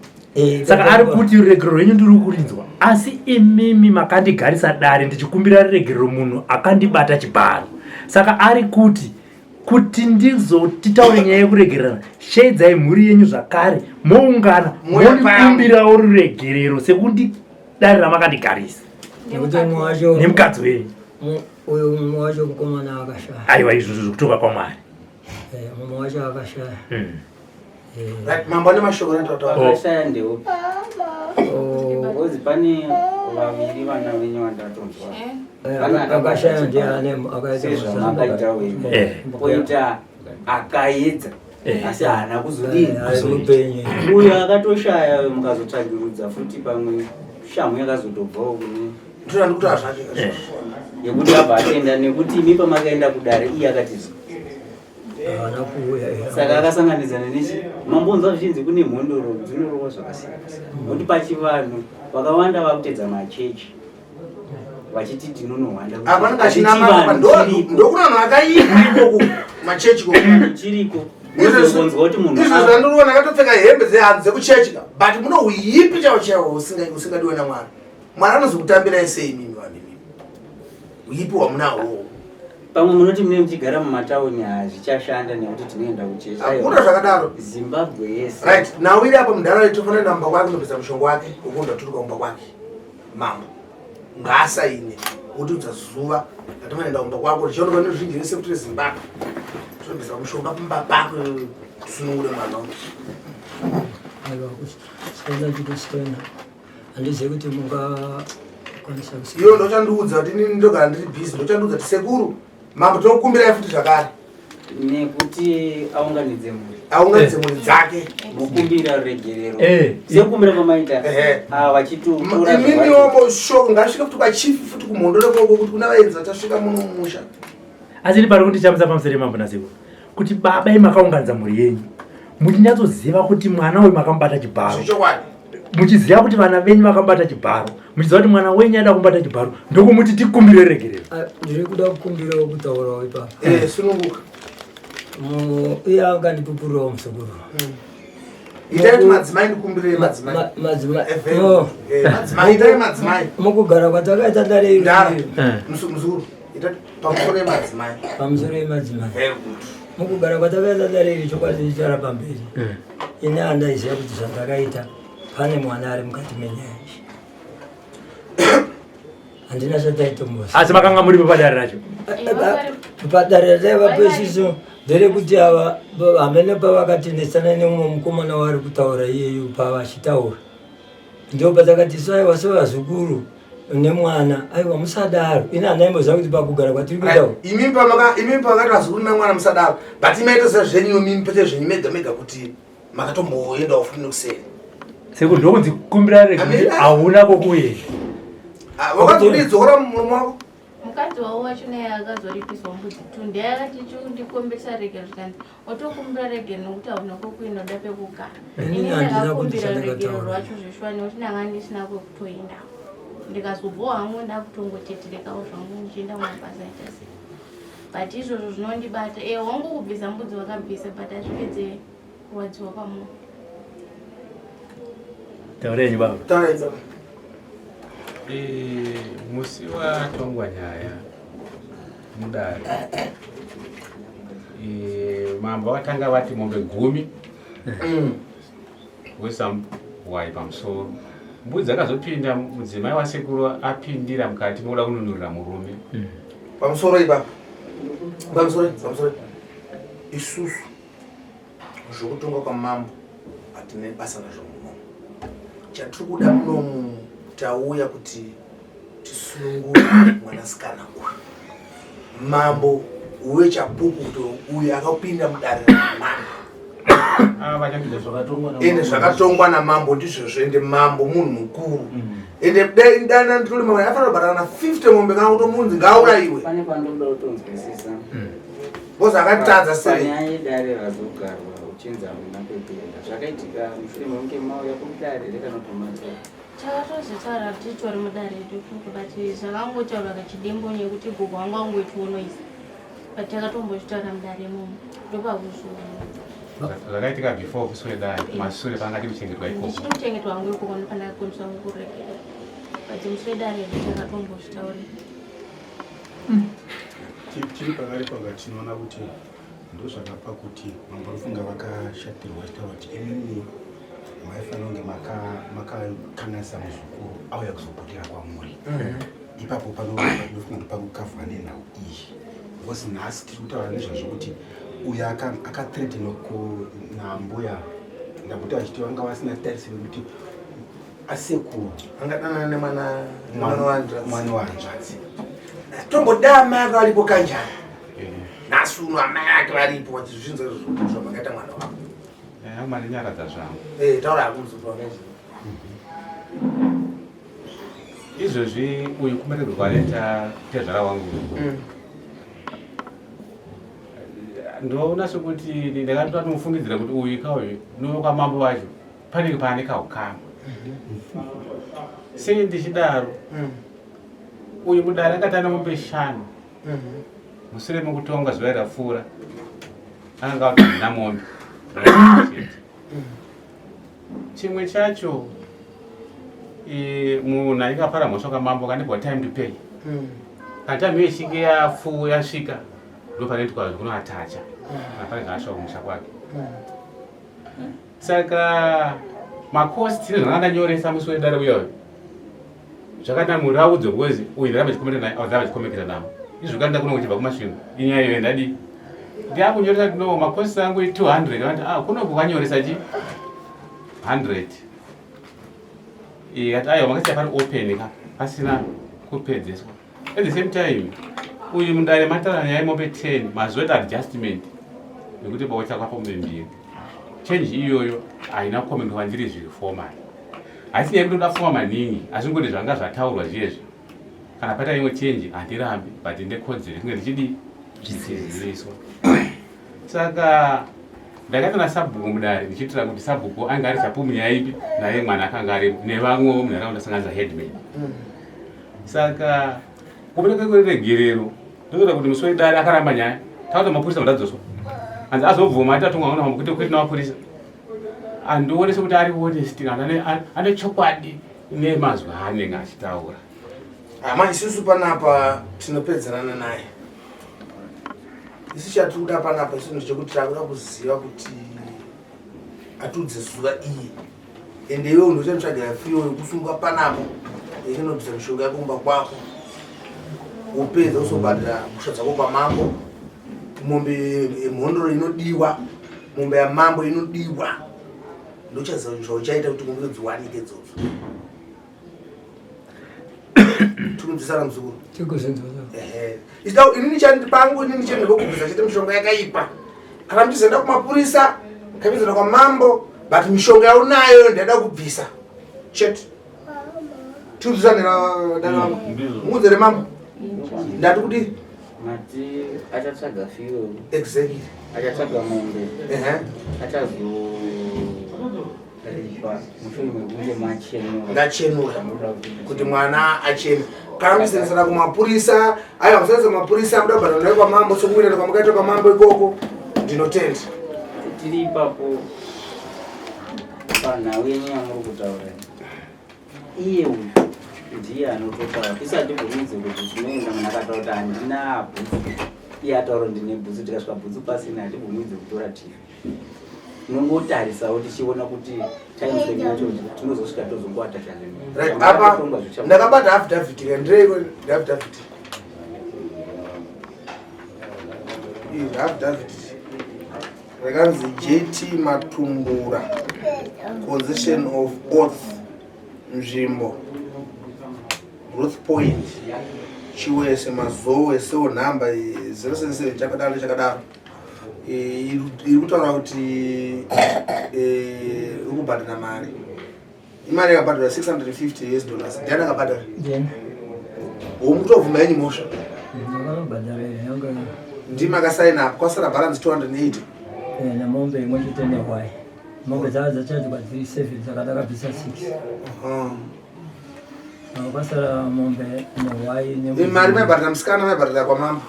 Saka ari kuti regero renyu ndiri kurinzwa, asi imimi makandigarisa dare ndichikumbira regerero munhu akandibata Chibharo. Saka ari kuti ndizotitaure nyaya yekuregererana, shedzai mhuri yenyu zvakare, moungana mondikumbirawo ruregerero sekuti dare ramakandigarisa nemukadzi wenyu. Uyu mumwe wacho mukomana akashaya. Aiwa, izvozvo zvekutoka kwaMwari. Mumwe wacho akashaya. Mambo ane mashoko netotaura. Akashaya ndeopi? Bozi pane vaviri vana venyu vandatonzwa. Akashaya ndiane akaita wenyu. Poita akaedza asi haana kuzodini. Uyu akatoshaya mukazotsvagirudza futi pamwe shamu yakazotobvawo kune Ndinoda ndikuti zvake yekuti abva atenda nekuti imi pamakaenda kudare iye akati haana kuuya. saka akasanganidzana nechi mambonzwa zvichinzi kune mhondoro dzinorova zvakasiyana kuti pachivanhu vakawanda vakutedza machechi vachiti tinonohwanda apana kachina mama ndokuna vanhu vakaipa ikoko machechi chiriko nezvonzwa kuti munhu izvo zvandinoona akatopfeka hembe dzehanzi dzekuchechi but muno uipi chavo chavo usingadiwe naMwari. Mwari anozokutambira sei mimi vamimi uipi wamunawo? pamwe munoti mune muchigara mumatauni hazvichashanda nekuti tinoenda kuchechi hakuna zvakadaro. Zimbabwe yese Right, now iri apa munharaunda tofanira kuenda mumba kwake kunobvisa mushongo wake wokunda turuka mumba kwake. Mambo ngaasaine utiudza zuva ratinoenda mumba kwako richionekwa nezvinji rese kuti reZimbabwe tobvisa mushonga pamba pako tusunungure mwana wangu. Aiwa kusiyana chitosiyana. Handizivi kuti mungakwanisa Iyo ndochandiudza kuti inini ndogara ndiri busy, ndochandiudza kuti sekuru mambo tinokukumbirai futi zvakare nekuti aunganidze mhuri aunganidze mhuri dzake mukumbira regerero sekumbira kwamaita vachitutura iminiwo shoko ngasvika futi kwachifi futi kumhondo nekoko kuti kuna vaenza tasvika muno mumusha. Asi ndi pari kuti chamisa pamusere mambo nasiko kuti baba imakaunganidza mhuri yenyu muchinyatsoziva kuti mwana uyu makamubata Chibharo, zvichokwadi muchiziva kuti vana venyu vakabata Chibharo, muchiziva kuti mwana wenyu ada kubata Chibharo, ndokumuti tikumbire regerero. Ndiri kuda kukumbirawo kutaurawo ipapa. Sununguka iye angandipupurirawo musokuru. Itai madzimai ndikumbire madzimai. Itai madzimai. Mukugara kwatakaita dare iri. Muzukuru. Itai pamusoro yemadzimai. Pamusoro yemadzimai. Mukugara kwatakaita dare iri chokwadi ndichara pamberi. Ine andaiziva kuti zvandakaita pane mwana ari mukati menyaya iyi. Handina zvataitomoza. Asi makanga muri padare racho. Padare raivapesiso nderekuti ava hamene pavakatenderetsana nemumwe mukomana wari kutaura iyeyo pavachitaura ndo patakati aiwa sevazukuru nemwana aiwa musadaro ine handaimboziva kuti pakugara kwatiri kutaura imi pavakati vazukuru nemwana musadaro but imaita sezvenyu mimi pete zvenyu mega mega kuti makatomboendawo futi nekuseri seko ndokunzi kumbira regerero hauna kokuenda wakatoidzora muromo wako. Mukadzi wavo wacho naye akazoripiswa mbudzi tunde yakati ndikombesa regerero kandi otokumbira regerero nokuti hauna kokuenda uda pekugara. Ini ndakakumbira regerero rwacho zvishwa nekuti ndanga ndisina kwekutoenda. Ndikazobvawo hangu ndakutongoteterekawo zvangu ndichienda kumabasa aita sei. But izvozvo zvinondibata wangu kubvisa mbudzi wakabvisa but azvipedze kuwadziwa pamunhu. Taurenyi baba. Taurenyi baba. Musi watongwa nyaya mudare mambo vakatanga vati mombe 10 wesamwai pamusoro mbudzi akazopinda mudzimai wasekuru apindira mukati moda kununurira murume pamusoro ipapa pamusoro isusu zvokutonga kwamambo hatine basa nazvo muno chatiri kuda munomu tauya kuti tisunungure mwanasikana uyu mambo uye chapupu kuti uyu akapinda mudare ramambo ende zvakatongwa namambo ndizvozvo ende mambo munhu mukuru ende dana nditori mambo afanira kubatana 50 mombe kana kutomunzi ngaurayiwe pane pandoda kutonzwisisa bozi akatadza sei panyaya dare razogarwa uchinzi hamuna kwekuenda zvakaitika mushure mekunge mauya kumudare rekanotomata chakatozitaura kuti titori mudare redu but zvakangotaura kachidembo nekuti gogo wangu angoitionoisa but takatombozvitaura mudare imomo ndopakuzvuu zvakaitika before kusure dare mashure pangati kuchengetwa ikoko ndichiri kuchengetwa hangu ikoko ndofanira kukundisa kukurekera but mushure dare redu takatombozvitaurira tiri pakari panga tinoona kuti ndozvakapa kuti mambo rufunga vakashatirwa chitaura kuti imimi maifanira kunge makakanganisa muzukuru auya kuzopotera kwamuri ipapo panofunga pakukavhwa nenhau iyi because nhasi tiri kutaura nezvazvo kuti uyo akathreatenwa nambuya ndakuti vachiti vanga vasina tarisiro kuti asekuru angadana nemwana wahanzvadzi tomboda amai ake varipo kanjani nhasi uno amai ake varipo vachizvinza zvamakaita mwana wako mari nyaradza zvangu taura hakumuzopavazvo izvozvi uyu kumererwa kwaleta tezvara wangu ndoona sekuti ndakatomufungidzira kuti uyu kauyu nokwamambo vacho panenge paane kaukama sei ndichidaro uyu mudare angatana mombe 5 mushure mekutonga zuva irapfuura anga kuti ndina mombe chimwe chacho munhu ainge apara mhosva kwamambo kanebwa time to pay kana time iyo ichinge yasvika ndo panoitwa kunoatacha napanenge ashawa kumusha kwake saka makosti nezvandanyoresa musi wedare uyayo zvakati munhu audzwe because uyu ndaramba chikomekera naye ndaramba chikomekera namo izvo kandi ndakuno kuchibva kumasvingo inyaya iyo ndadi ndiakunyoresa kuti no makosti angu 200 ati kunobva kwanyoresa chi 100 ati aiwa makasiya pari open ka pasina kupedzeswa at the same time uyu mundare matara nyaya mombe 10 mazuva adjustment nekuti bautsvaka pombe mbiri change iyoyo haina kukomenwa ndiri zviri formal asi nyaya kutoda foma maningi asi ngoti zvanga zvataurwa zviyezvo kana paita imwe change handirambi but ndekodzero kunge ndichidi chidzidziriswa saka ndakaita nasabhuku mudare ndichitira kuti sabhuku anga ari chapu munyaya ipi naye mwana akanga ari nevamwewo munharaunda sanganza headman saka kubereka kweregerero ndozoda kuti musi wedare akaramba nyaya takuti mapurisa mudadzoswa hanzi azobvuma atatumwa una kuti kweti namapurisa andionese kuti ari honest kana ane chokwadi nemazwi aanenge achitaura ama isusu panapa tinopedzerana naye isi chatikuda panapa isusu ndechekuti takuda kuziva kuti atudze zuva iyi ende iwe undochatsvagira fiyo yekusunga panapa ikinobvisa mishonga yakumba kwako upedza usobhadhira kusha dzako kwamambo mombe yemhondoro inodiwa mombe yamambo inodiwa ndochazauchaita kuti mombe dziwanike dzodzo tikunzwisana muzukuru inini chandipangu inini chendinokubvisa chete mishonga yakaipa kana mutizoenda kumapurisa kamizoenda kwamambo but mishonga yaunayo ndaida kubvisa chete tikunzwisanira muudze remambo ndati kudii mati achatsvaga fiyo exactly achatsvaga mombe achazoripa mushure mekunge ngachenura kuti mwana achene kana muzivisana kumapurisa aiwa musanisa kumapurisa muda kubhadhara naye kwamambo sokuenda kwamakaita kwamambo ikoko ndinotenda tiri ipapo panhau yenyaya muri kutaura iye uyu ndiye anototaura isati bvumidze kuti tinoenda munhu akataura kuti handina bhutsu iye ataura ndine bhutsu tikasvika bhutsu pasina hatibvumidze kutora tv tinongotarisa tichiona kuti time yacho tinozosvika tozongoata apa ndakabata affidavit kandireiko affidavit affidavit rekanzi JT Matumbura position of oath nzvimbo Ruth Point chiwese mazowe seo nhamba 077 chakadaro iri kutaura kuti ukubhadhara mari imari yakabhadhara $650 ndiani akabhadhara womutovhuma yenyu mosha ndimi akasaina apo kwasara balance 280 namombe imwe chete nehwai mombe dzava dzachadzwa 37 dzakadakabvisa 6 kwasara mombe nehwai mari maibhadhara musikana maibhadhara kwamambo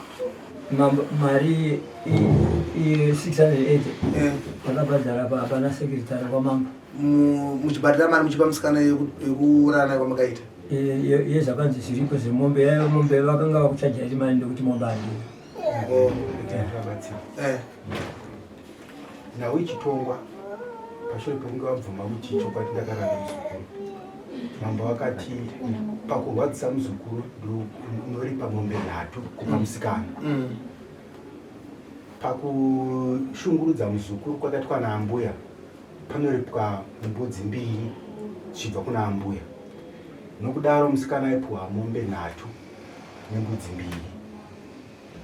mari 680 takabhadhara hapana sekretari kwamambo muchibhadhara mari muchipa musikana yekurana kwamakaita yezvakanzi zviripo zvemombe yayo mombe vakanga vakuchaja iri mari ndekuti mombe handii nhau ichitongwa pashure pekunge vabvuma kuti chokwadi ndakarana muzukuru mambo vakati pakurwadzisa muzukuru unoripa mombe 3 kupa musikana pakushungurudza muzukuru kwakaitwa naambuya panoripwa mbudzi 2 zvichibva kuna ambuya nokudaro musikana aipuwa mombe 3 nembudzi 2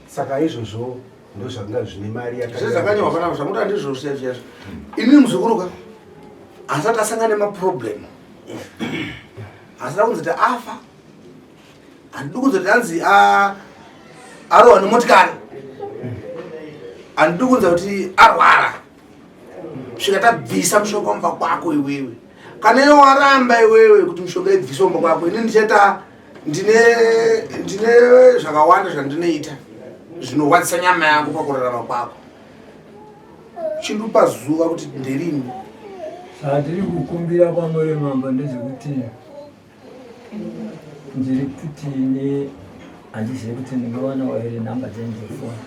saka izvozvo ndozvanga zvine mari yakazvakanyorwa panapa zvamuti handizvozvo izvozvo inini muzukuruka asati asangana nemaproblemu asina kunzoti afa handidi kunzoti hanzi arohwa nemotikari handidi kunza kuti arwara svika tabvisa mushonga mumba kwako iwewe kana iwe waramba iwewe kuti mushonga ibviswe mumba kwako ini ndichaita ndine zvakawanda zvandinoita zvinorwadzisa nyama yangu pakurarama kwako chindupa zuva kuti nderini zvandiri kukumbira kwamuri mamba ndezvekuti ndiri kuti handizivi kuti ndingawana here nhamba dzenjefoni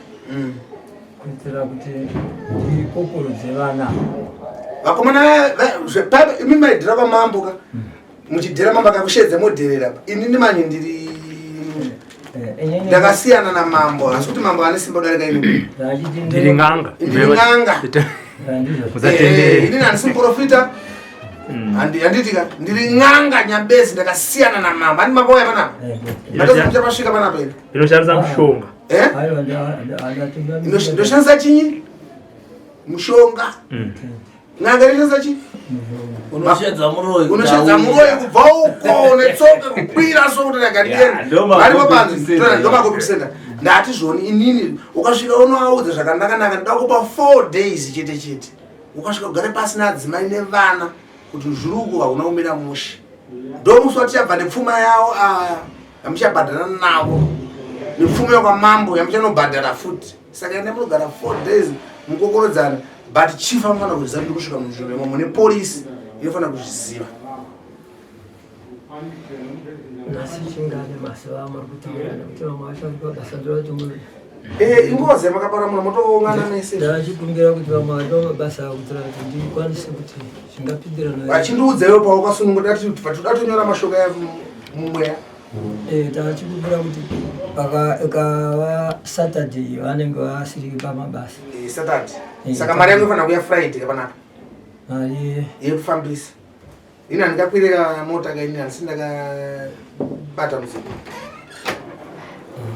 kuitira kuti ndikokorodze vana vakomana imi maidhira kwamambo ka muchidhira mambo akakushedza modherera inini manye ndiri ndakasiyana namambo asi kuti mambo ane simba kudarika ini ndiri ng'anga inini handisimuprofita handitika ndiri ng'anga nyambezi ndakasiyana namambo handi mambo waya panapa ndatokuita pasvika panapa ine inoshandisa mushonga ndoshandisa chinyi mushonga ng'angaririsa chi unoshedza muroyi unoshedza muroyi kubva uko netsoka kukwira sokuti rakadienaripo panzi ndomakopic center ndati zvoni inini ukasvika unoaudza zvakanaka ndoda kupa 4 days chete chete ukasvika kugare pasina adzimai nevana kuti zviruku hauna kumira mushe ndomusi wati chabva nepfuma yavo yamuchabhadhara navo nepfuma yokwamambo yamuchanobhadhara futi saka ende munogara 4 days mukokorodzana but chief anofanira kuziva kuti kusvika munzvimbo imwe mune polisi inofanira kuzviziva nasichingane mazuva amari kutemerana kuti vamwe vachauka basa ndorati muri ingozi yamakaparamura motoungana mese ndachikumbira kuti vamwe vaita mabasa akutira kuti ndikwanise kuti zvingapindirana vachindiudzaiwo paukasununguda toda tonyora mashoko mumweya tachikumbira kuti ikava saturday vanenge vasiri pamabasa saturday saka mari yangu ifanira kuya friday kapanapa mari yekufambisa ino handikakwirira mota kaini handisi ndakabata muzivo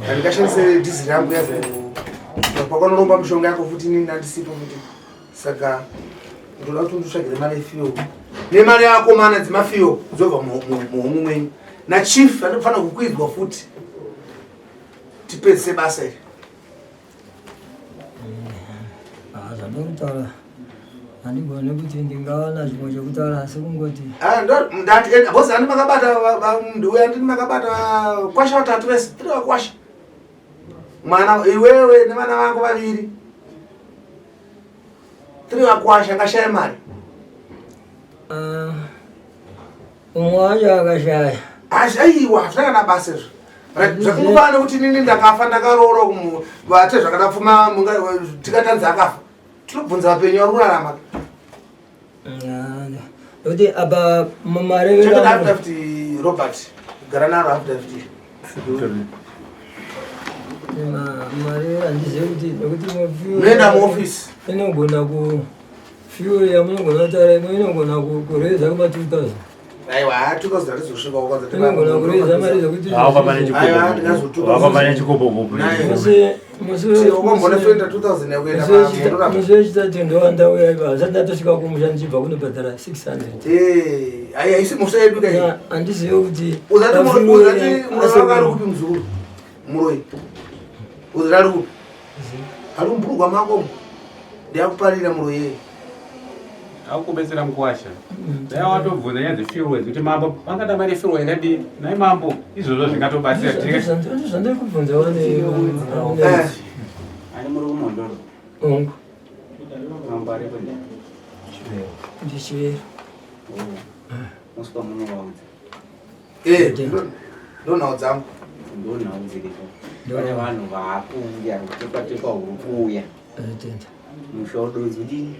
handikashandise dhiziri yangu yazo pakwanoromba mishonga yako futi inini handisipo futi saka ndoda kuti nditsvagire mari yefiyo nemari yako mana dzemafiyo dzobva muhomu mwenyu nachief anofanira kukwidzwa futi tipedzise basa iri zvandokutaura handigone kuti ndingawana chimwe chekutaura asi kungoti bosi handi makabata mundu uya ndini makabata kwasha vatatu vese tiri vakwasha mwana iwewe nevana vako vaviri tiri vakwasha ngashaya mari umwe wacho akashaya aiwa zvakana basa izvo zvakungofana kuti nini ndakafa ndakaroora vate zvakadapfuma tikatanzi akafa tinobvunza vapenyu vari kurarama kuti apa mareafdafuti robert kugara naro afdafuti mari handizivi kuti nekuti munoenda muofisi inogona kufuel yamunogona kutaura imwe inogona kureza kuma 2000 aiwa 2000 harizosvikawo kwanza inogona kureza mari zekuti musi wechitatu ndowandauya ipa handisati ndatosvika kumusha ndichibva kunobhadhara 600 haisi musa yedu kai handizivi kuti uzati kupi muzukuru muroi uzirari kupi ari mumburugwa makomo ndiyakuparira muroi yeye akubetsera mukuwasha dai watobvunza nyaya dzefirwezi kuti mambo vangada mari firwa yakadini nai mambo izvozvo zvingatobatsira zvandiri kubvunza wane ani muri kumondoro ongo mambo ari kune ndichivera muswa munovaudza ndonhau dzangu ndonhau dziriko pane vanhu vaakuuya kutekwa huri kuuya musha udonzi udini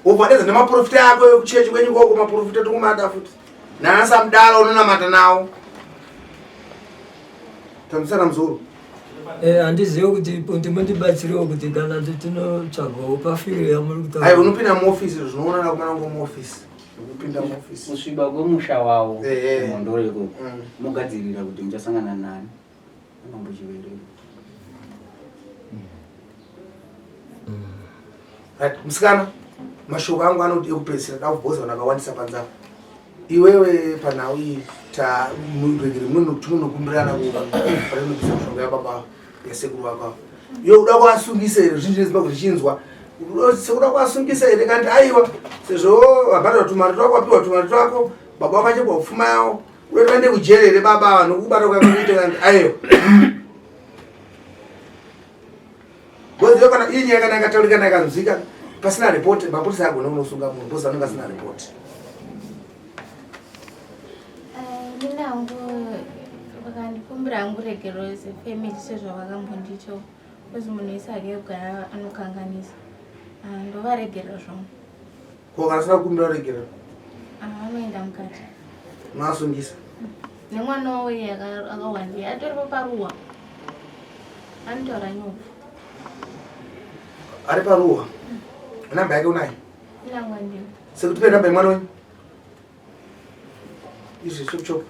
ubvadedza nemaprofita ako ekuchechi kwenyu koko maprofita tokumada futi nanasa mudala unonamata nawo tamusana muzuru handizivi kuti ndimondibatsiriwo kuti kana tinotsvagawo pafiro yamuri kutaura unopinda muofisi zvinoonana kumanango muofisi ukupinda muofisi kusviba kwemusha wavo mondoro ikoko mogadzirira kuti muchasangana nani amambochiverero musikana mashoko angu anoti ekupedzisira dakubhoza nakawandisa panzapa iwewe panhau iyi tamuregere tinonokumbirana parinobvisa mishonga yababa yasekuru vakavo iyo uda kuasungisa here zvinji zimba kuti chinzwa sekuda kuasungisa here kandi aiwa sezvo wabhadhara tumari twako wapiwa tumari twako baba wakachekwa pfuma yavo uda toende kujere here baba nokubata kwakakuita kandi aiwa goziva kana iyi nyaya kana yakataurikana yakanzwika pasina repoti mapurisa agona kunosunga munhu bosi anenge asina repoti ninangu vakandikumbira hangu regero sefamily sezvavakambondito kozi munhu ese ake kugara anokanganisa ndovaregerera zvamwe ko kana sina kukumbira kuregerera anoenda mukati maasungisa nemwana wauye akawandiya atoripo paruwa anotaura nyobvu ari paruwa namba yake unayo inangwa ndiyo sekuti pe namba yemwana wenyu izvi chokuchoka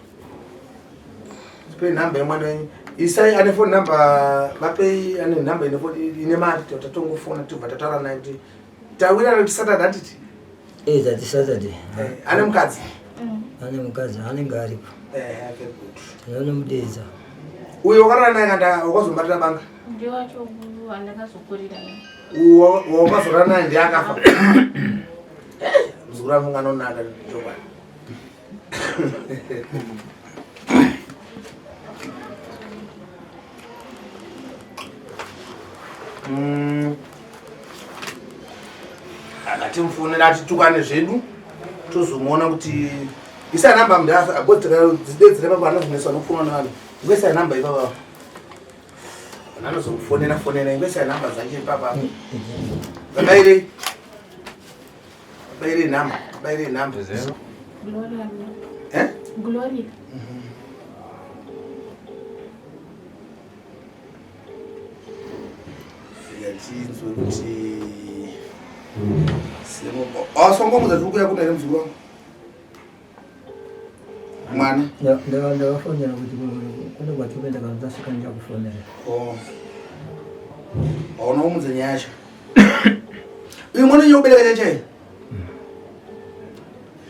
pe namba yemwana wenyu isai ane phone number vape ane number ine mari tatongofona tobva tataura naye kuti tawira kuti Saturday atiti That Saturday. ane mukadzi Ane mukadzi anenge aripo. Tinonomudedza. uyo wakarara naye kanda wakazombatira banga Ndio wacho andakazokurira naye. wakazorara naye ndiye akafa mzukuru wangu anonaka njokwadi akatimfonera atitukane zvedu tozomuona kuti isa namba mudaagodzidedzere papa anozvineswa nokufonwa navanhu ingwesa namba ipapa anozokufonera fonera ingwesa namba dzacho ipapa vabairei namba Gloria. eh Gloria. yachinzwe kuti asongomudza zviri kuya kuna ere muzukuru wangu mwana Ndavafonera kuti kune kwatikuenda kana tasvika ndichakufonera. aunomudza nyaya yacho uyu mwana nyokubereka chachai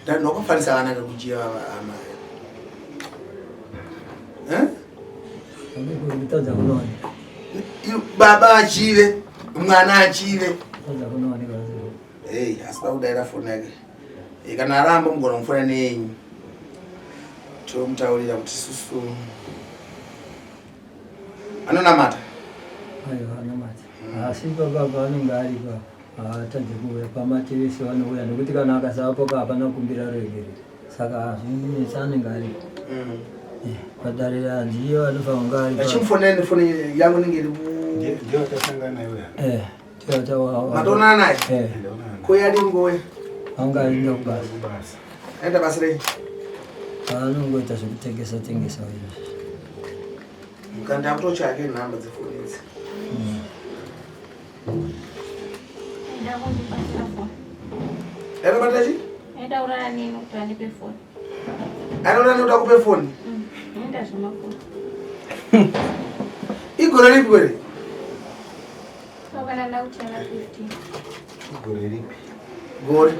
ndakafanisa vana nekuchiya ama Nditadza kunooneka. baba achive mwana achive Nditadza kunooneka. hey asida kudaira foni yake kana aramba mugona mufona neyenyu tomutaurira kuti susu anonamata Aiwa anamata. Asi baba anenge aripa. Atadze kuuya pamati vese vanouya nekuti kana akasapoka hapana kumbira regere. Saka zvinetsa anenge aripo. Padarira ndiyo anofa kunga aripa. achimufonera nefoni yangu nenge iri Ndio atasangana naye uya. matoonana naye koyadi ngowe anga aenda kubasa. Basi. aenda basi rei Anongoita zvekutengesa tengesa izvi. mukanda kutochake nhamba dzefoni idzi Ndakundibatira phone. aibatachi Ndaurara nini kuti andipe phone. anoda noda kupe foni Nenda zvemafoni. igore ripi kwere Kana ndakuchana 15. Gore ripi? gore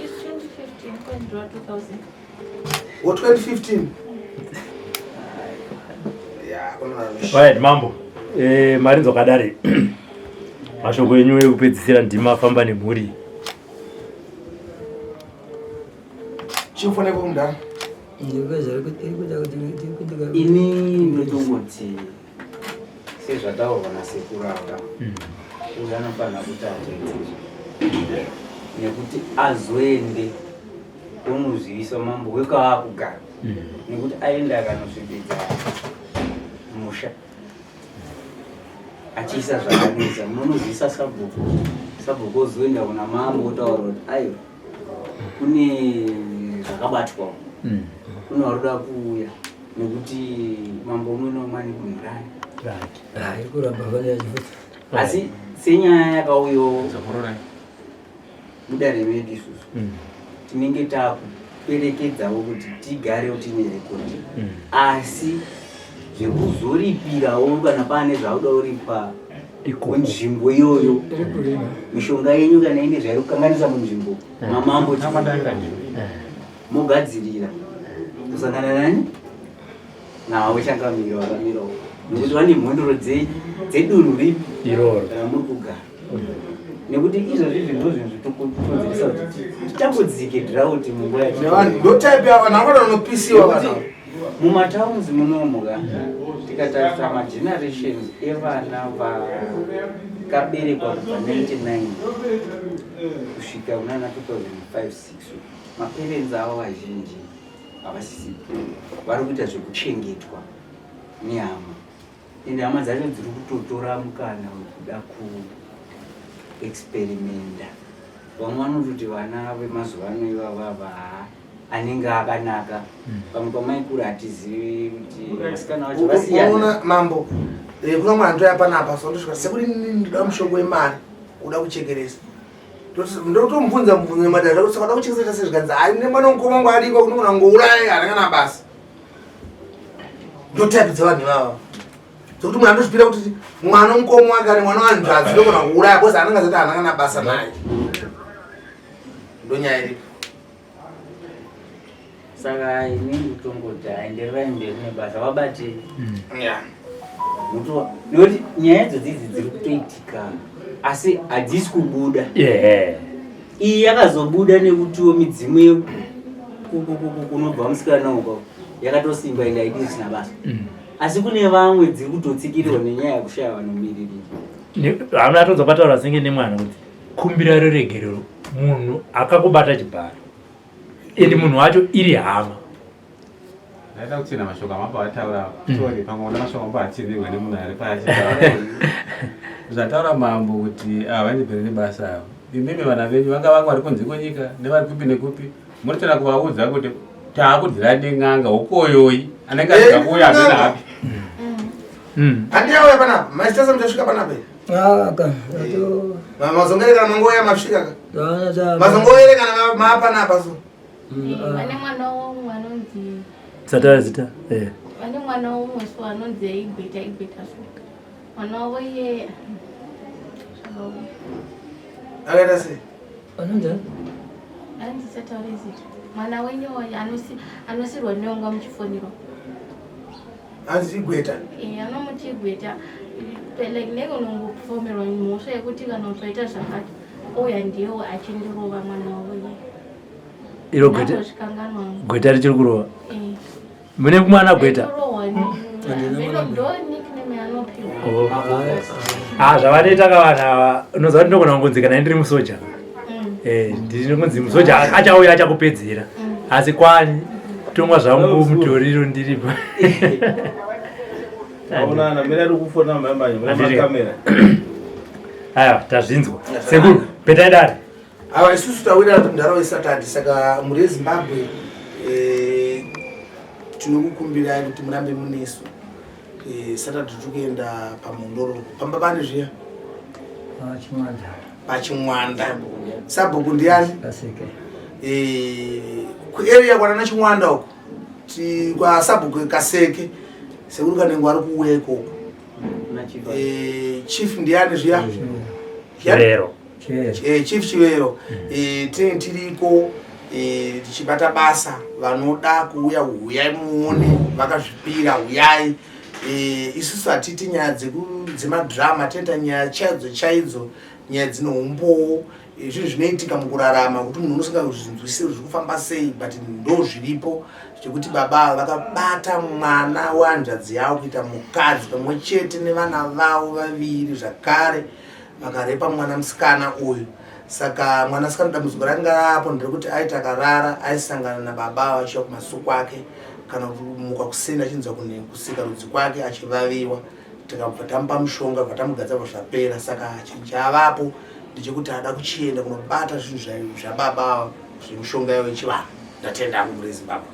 It's 2015 kwendwa 2000. o 2015 ya kunonanosha Right, mambo marinzo kadare mashoko enyu ekupedzisira ndima afamba nemhuri chimufoneko kumudhara ini ndotongoti sezvataurwa nasekuru aka uyu anofanira kuti ateedzere nekuti azoende unozivisa mambo wekaakugara nekuti aenda akanosvibidza musha achiisa zvakanisa munozivisa sabhuku ozoenda kuna mambo otaura kuti aiwa kune zvakabatwa kune waruda kuuya nekuti mambo umwe nomwe ane kumurani kuramba vanyachifuta asi senyaya yakauyo buda remedu isusu tinenge takuperekedzawo kuti tigarewo tine rekodi asi zvekuzoripirawo kana pane zvauda uripa munzvimbo iyoyo mishonga yenyu kana ine zvairi kukanganisa munzvimbo mamambo mogadzirira kusangana nani nawo changamiro wakamirawo nekuti vane mhondoro dzedunhu ripi iroro kana muri kugara nekuti izvozvi zvinhu zvitokonzeresa kuti titambudzike drought munguva nevanhu ndotype yavanhu avada unopisiwa vanhu mumatowns munomuka tikatarisa magenerations evana vakaberekwa kubva 99 kusvika kunana 2005-6 maparents avo vazhinji havasisipo vari kuita zvekuchengetwa nehama ende hama dzacho dziri kutotora mukana wekuda kuexperimenta vamwe vanototi vana vemazuva ano ivavava anenge akanaka pamwe pamaikura hatizivi kuti vasikana vacho vasiyana unoona mambo kuna mwana ndoyapanapa sondosvika sekuti ndoda mushongo wemari uda kuchekeresa ndotomubvunza mubvunzo madhara kuti saka uda kuchekeresa sezvikanzi hai nemwana mukoma wangu ariko kunogona ngouraye harangana basa ndotype dzevanhu ivava Sokuti munhu andozvipira kuti mwana mukomo wake ari mwana wanhu adzidogona kuuraya bhozi anenge zoti anangana basa naye. Ndonyaya iripo. Saka ini kutongoti aendererai mberi nebasa wabate. Yeah. Nekuti nyaya dzodzi dziri kutoitika asi hadzisi kubuda. Iyi yakazobuda nekutiwo midzimu kunobva musikana uko yakatosimba ende haidi zvisina basa. Asi kune vamwe dziri kutotsikiriwa nenyaya yekushaya vanomiriri. Hamuna atozopataura senge nemwana kuti kumbira reregerero munhu akakubata Chibharo ende munhu wacho iri hama. Naita kuchena mashoko amabataura story pamwe mashoko ambachirirwa nemunhu ari pashi. Zvataura mambo kuti vanibvere nebasa avo. Imimi vana venyu vanga vari kunze kwenyika nevari kupi nekupi munotenda kuvaudza kuti taakudzira neng'anga ukoyoyi anenge asikakuuya apena hapi. Handiyauya panapa maitasa muchasvika panapa mazongoerekana mangoya masvika mazongoerekana maapanapa so vane mwana womwe anonzi Zata zita vane mwana womwe so anonzi Igweta so mwana wavo iye akaita sei andisataure zita mwana wenyu anosirwa neonga muchifonero anzi Igweta anomuti Igweta like nekonongopomerwa mhosva yekuti kana usaita zvakati ouya ndiwo achindirova mwana wavo iye iro Gweta richiri kurova mune kumwana Gweta zvavanoita kavanhu ava unoziva kuti ndogona kungonzikana ndiri musoja ndinonzi musoja achauya achakupedzera asi kwani tomwa zvangu mutoriro ndiripo. Aya tazvinzwa sekuru petai dare ava isusu tawira mundaraunda isatadi saka muri yeZimbabwe tinokukumbirai kuti murambe munesu satadi tikuenda pamondoro pamba pane zviya pachimwanda sabhuku ndiani kuarea kwana Chimwanda uko kwasabhuku Kaseke sekuru kanenge ari kuuya ikoko chief ndiani zviya Chibharo chief Chibharo tiriko tichibata basa vanoda kuuya uyai muone vakazvipira uyai isusu hatiti nyaya dzemadhirama tenda nyaya chaidzo nyaya dzinoumbowo zvinhu zvinoitika mukurarama kuti munhu unosingazvinzwisiri zviri kufamba sei but ndo zviripo zvekuti baba vakabata mwana wanzvadzi yavo kuita mukadzi pamwe chete nevana vavo vaviri zvakare vakarepa mwana musikana uyu. Saka mwana sikana dambudziko ranga rapo nderekuti aita akarara aisangana nababa vachiya kumasuku ake kana kumuka kuseni achinzwa kusika rudzi kwake achivaviwa tikabva tamupa mushonga bva tamugadza zvapera. Saka chavapo ndechekuti ada kuchienda kunobata zvinhu zvababa zvemushonga yechivanhu. Ndatenda muri Zimbabwe.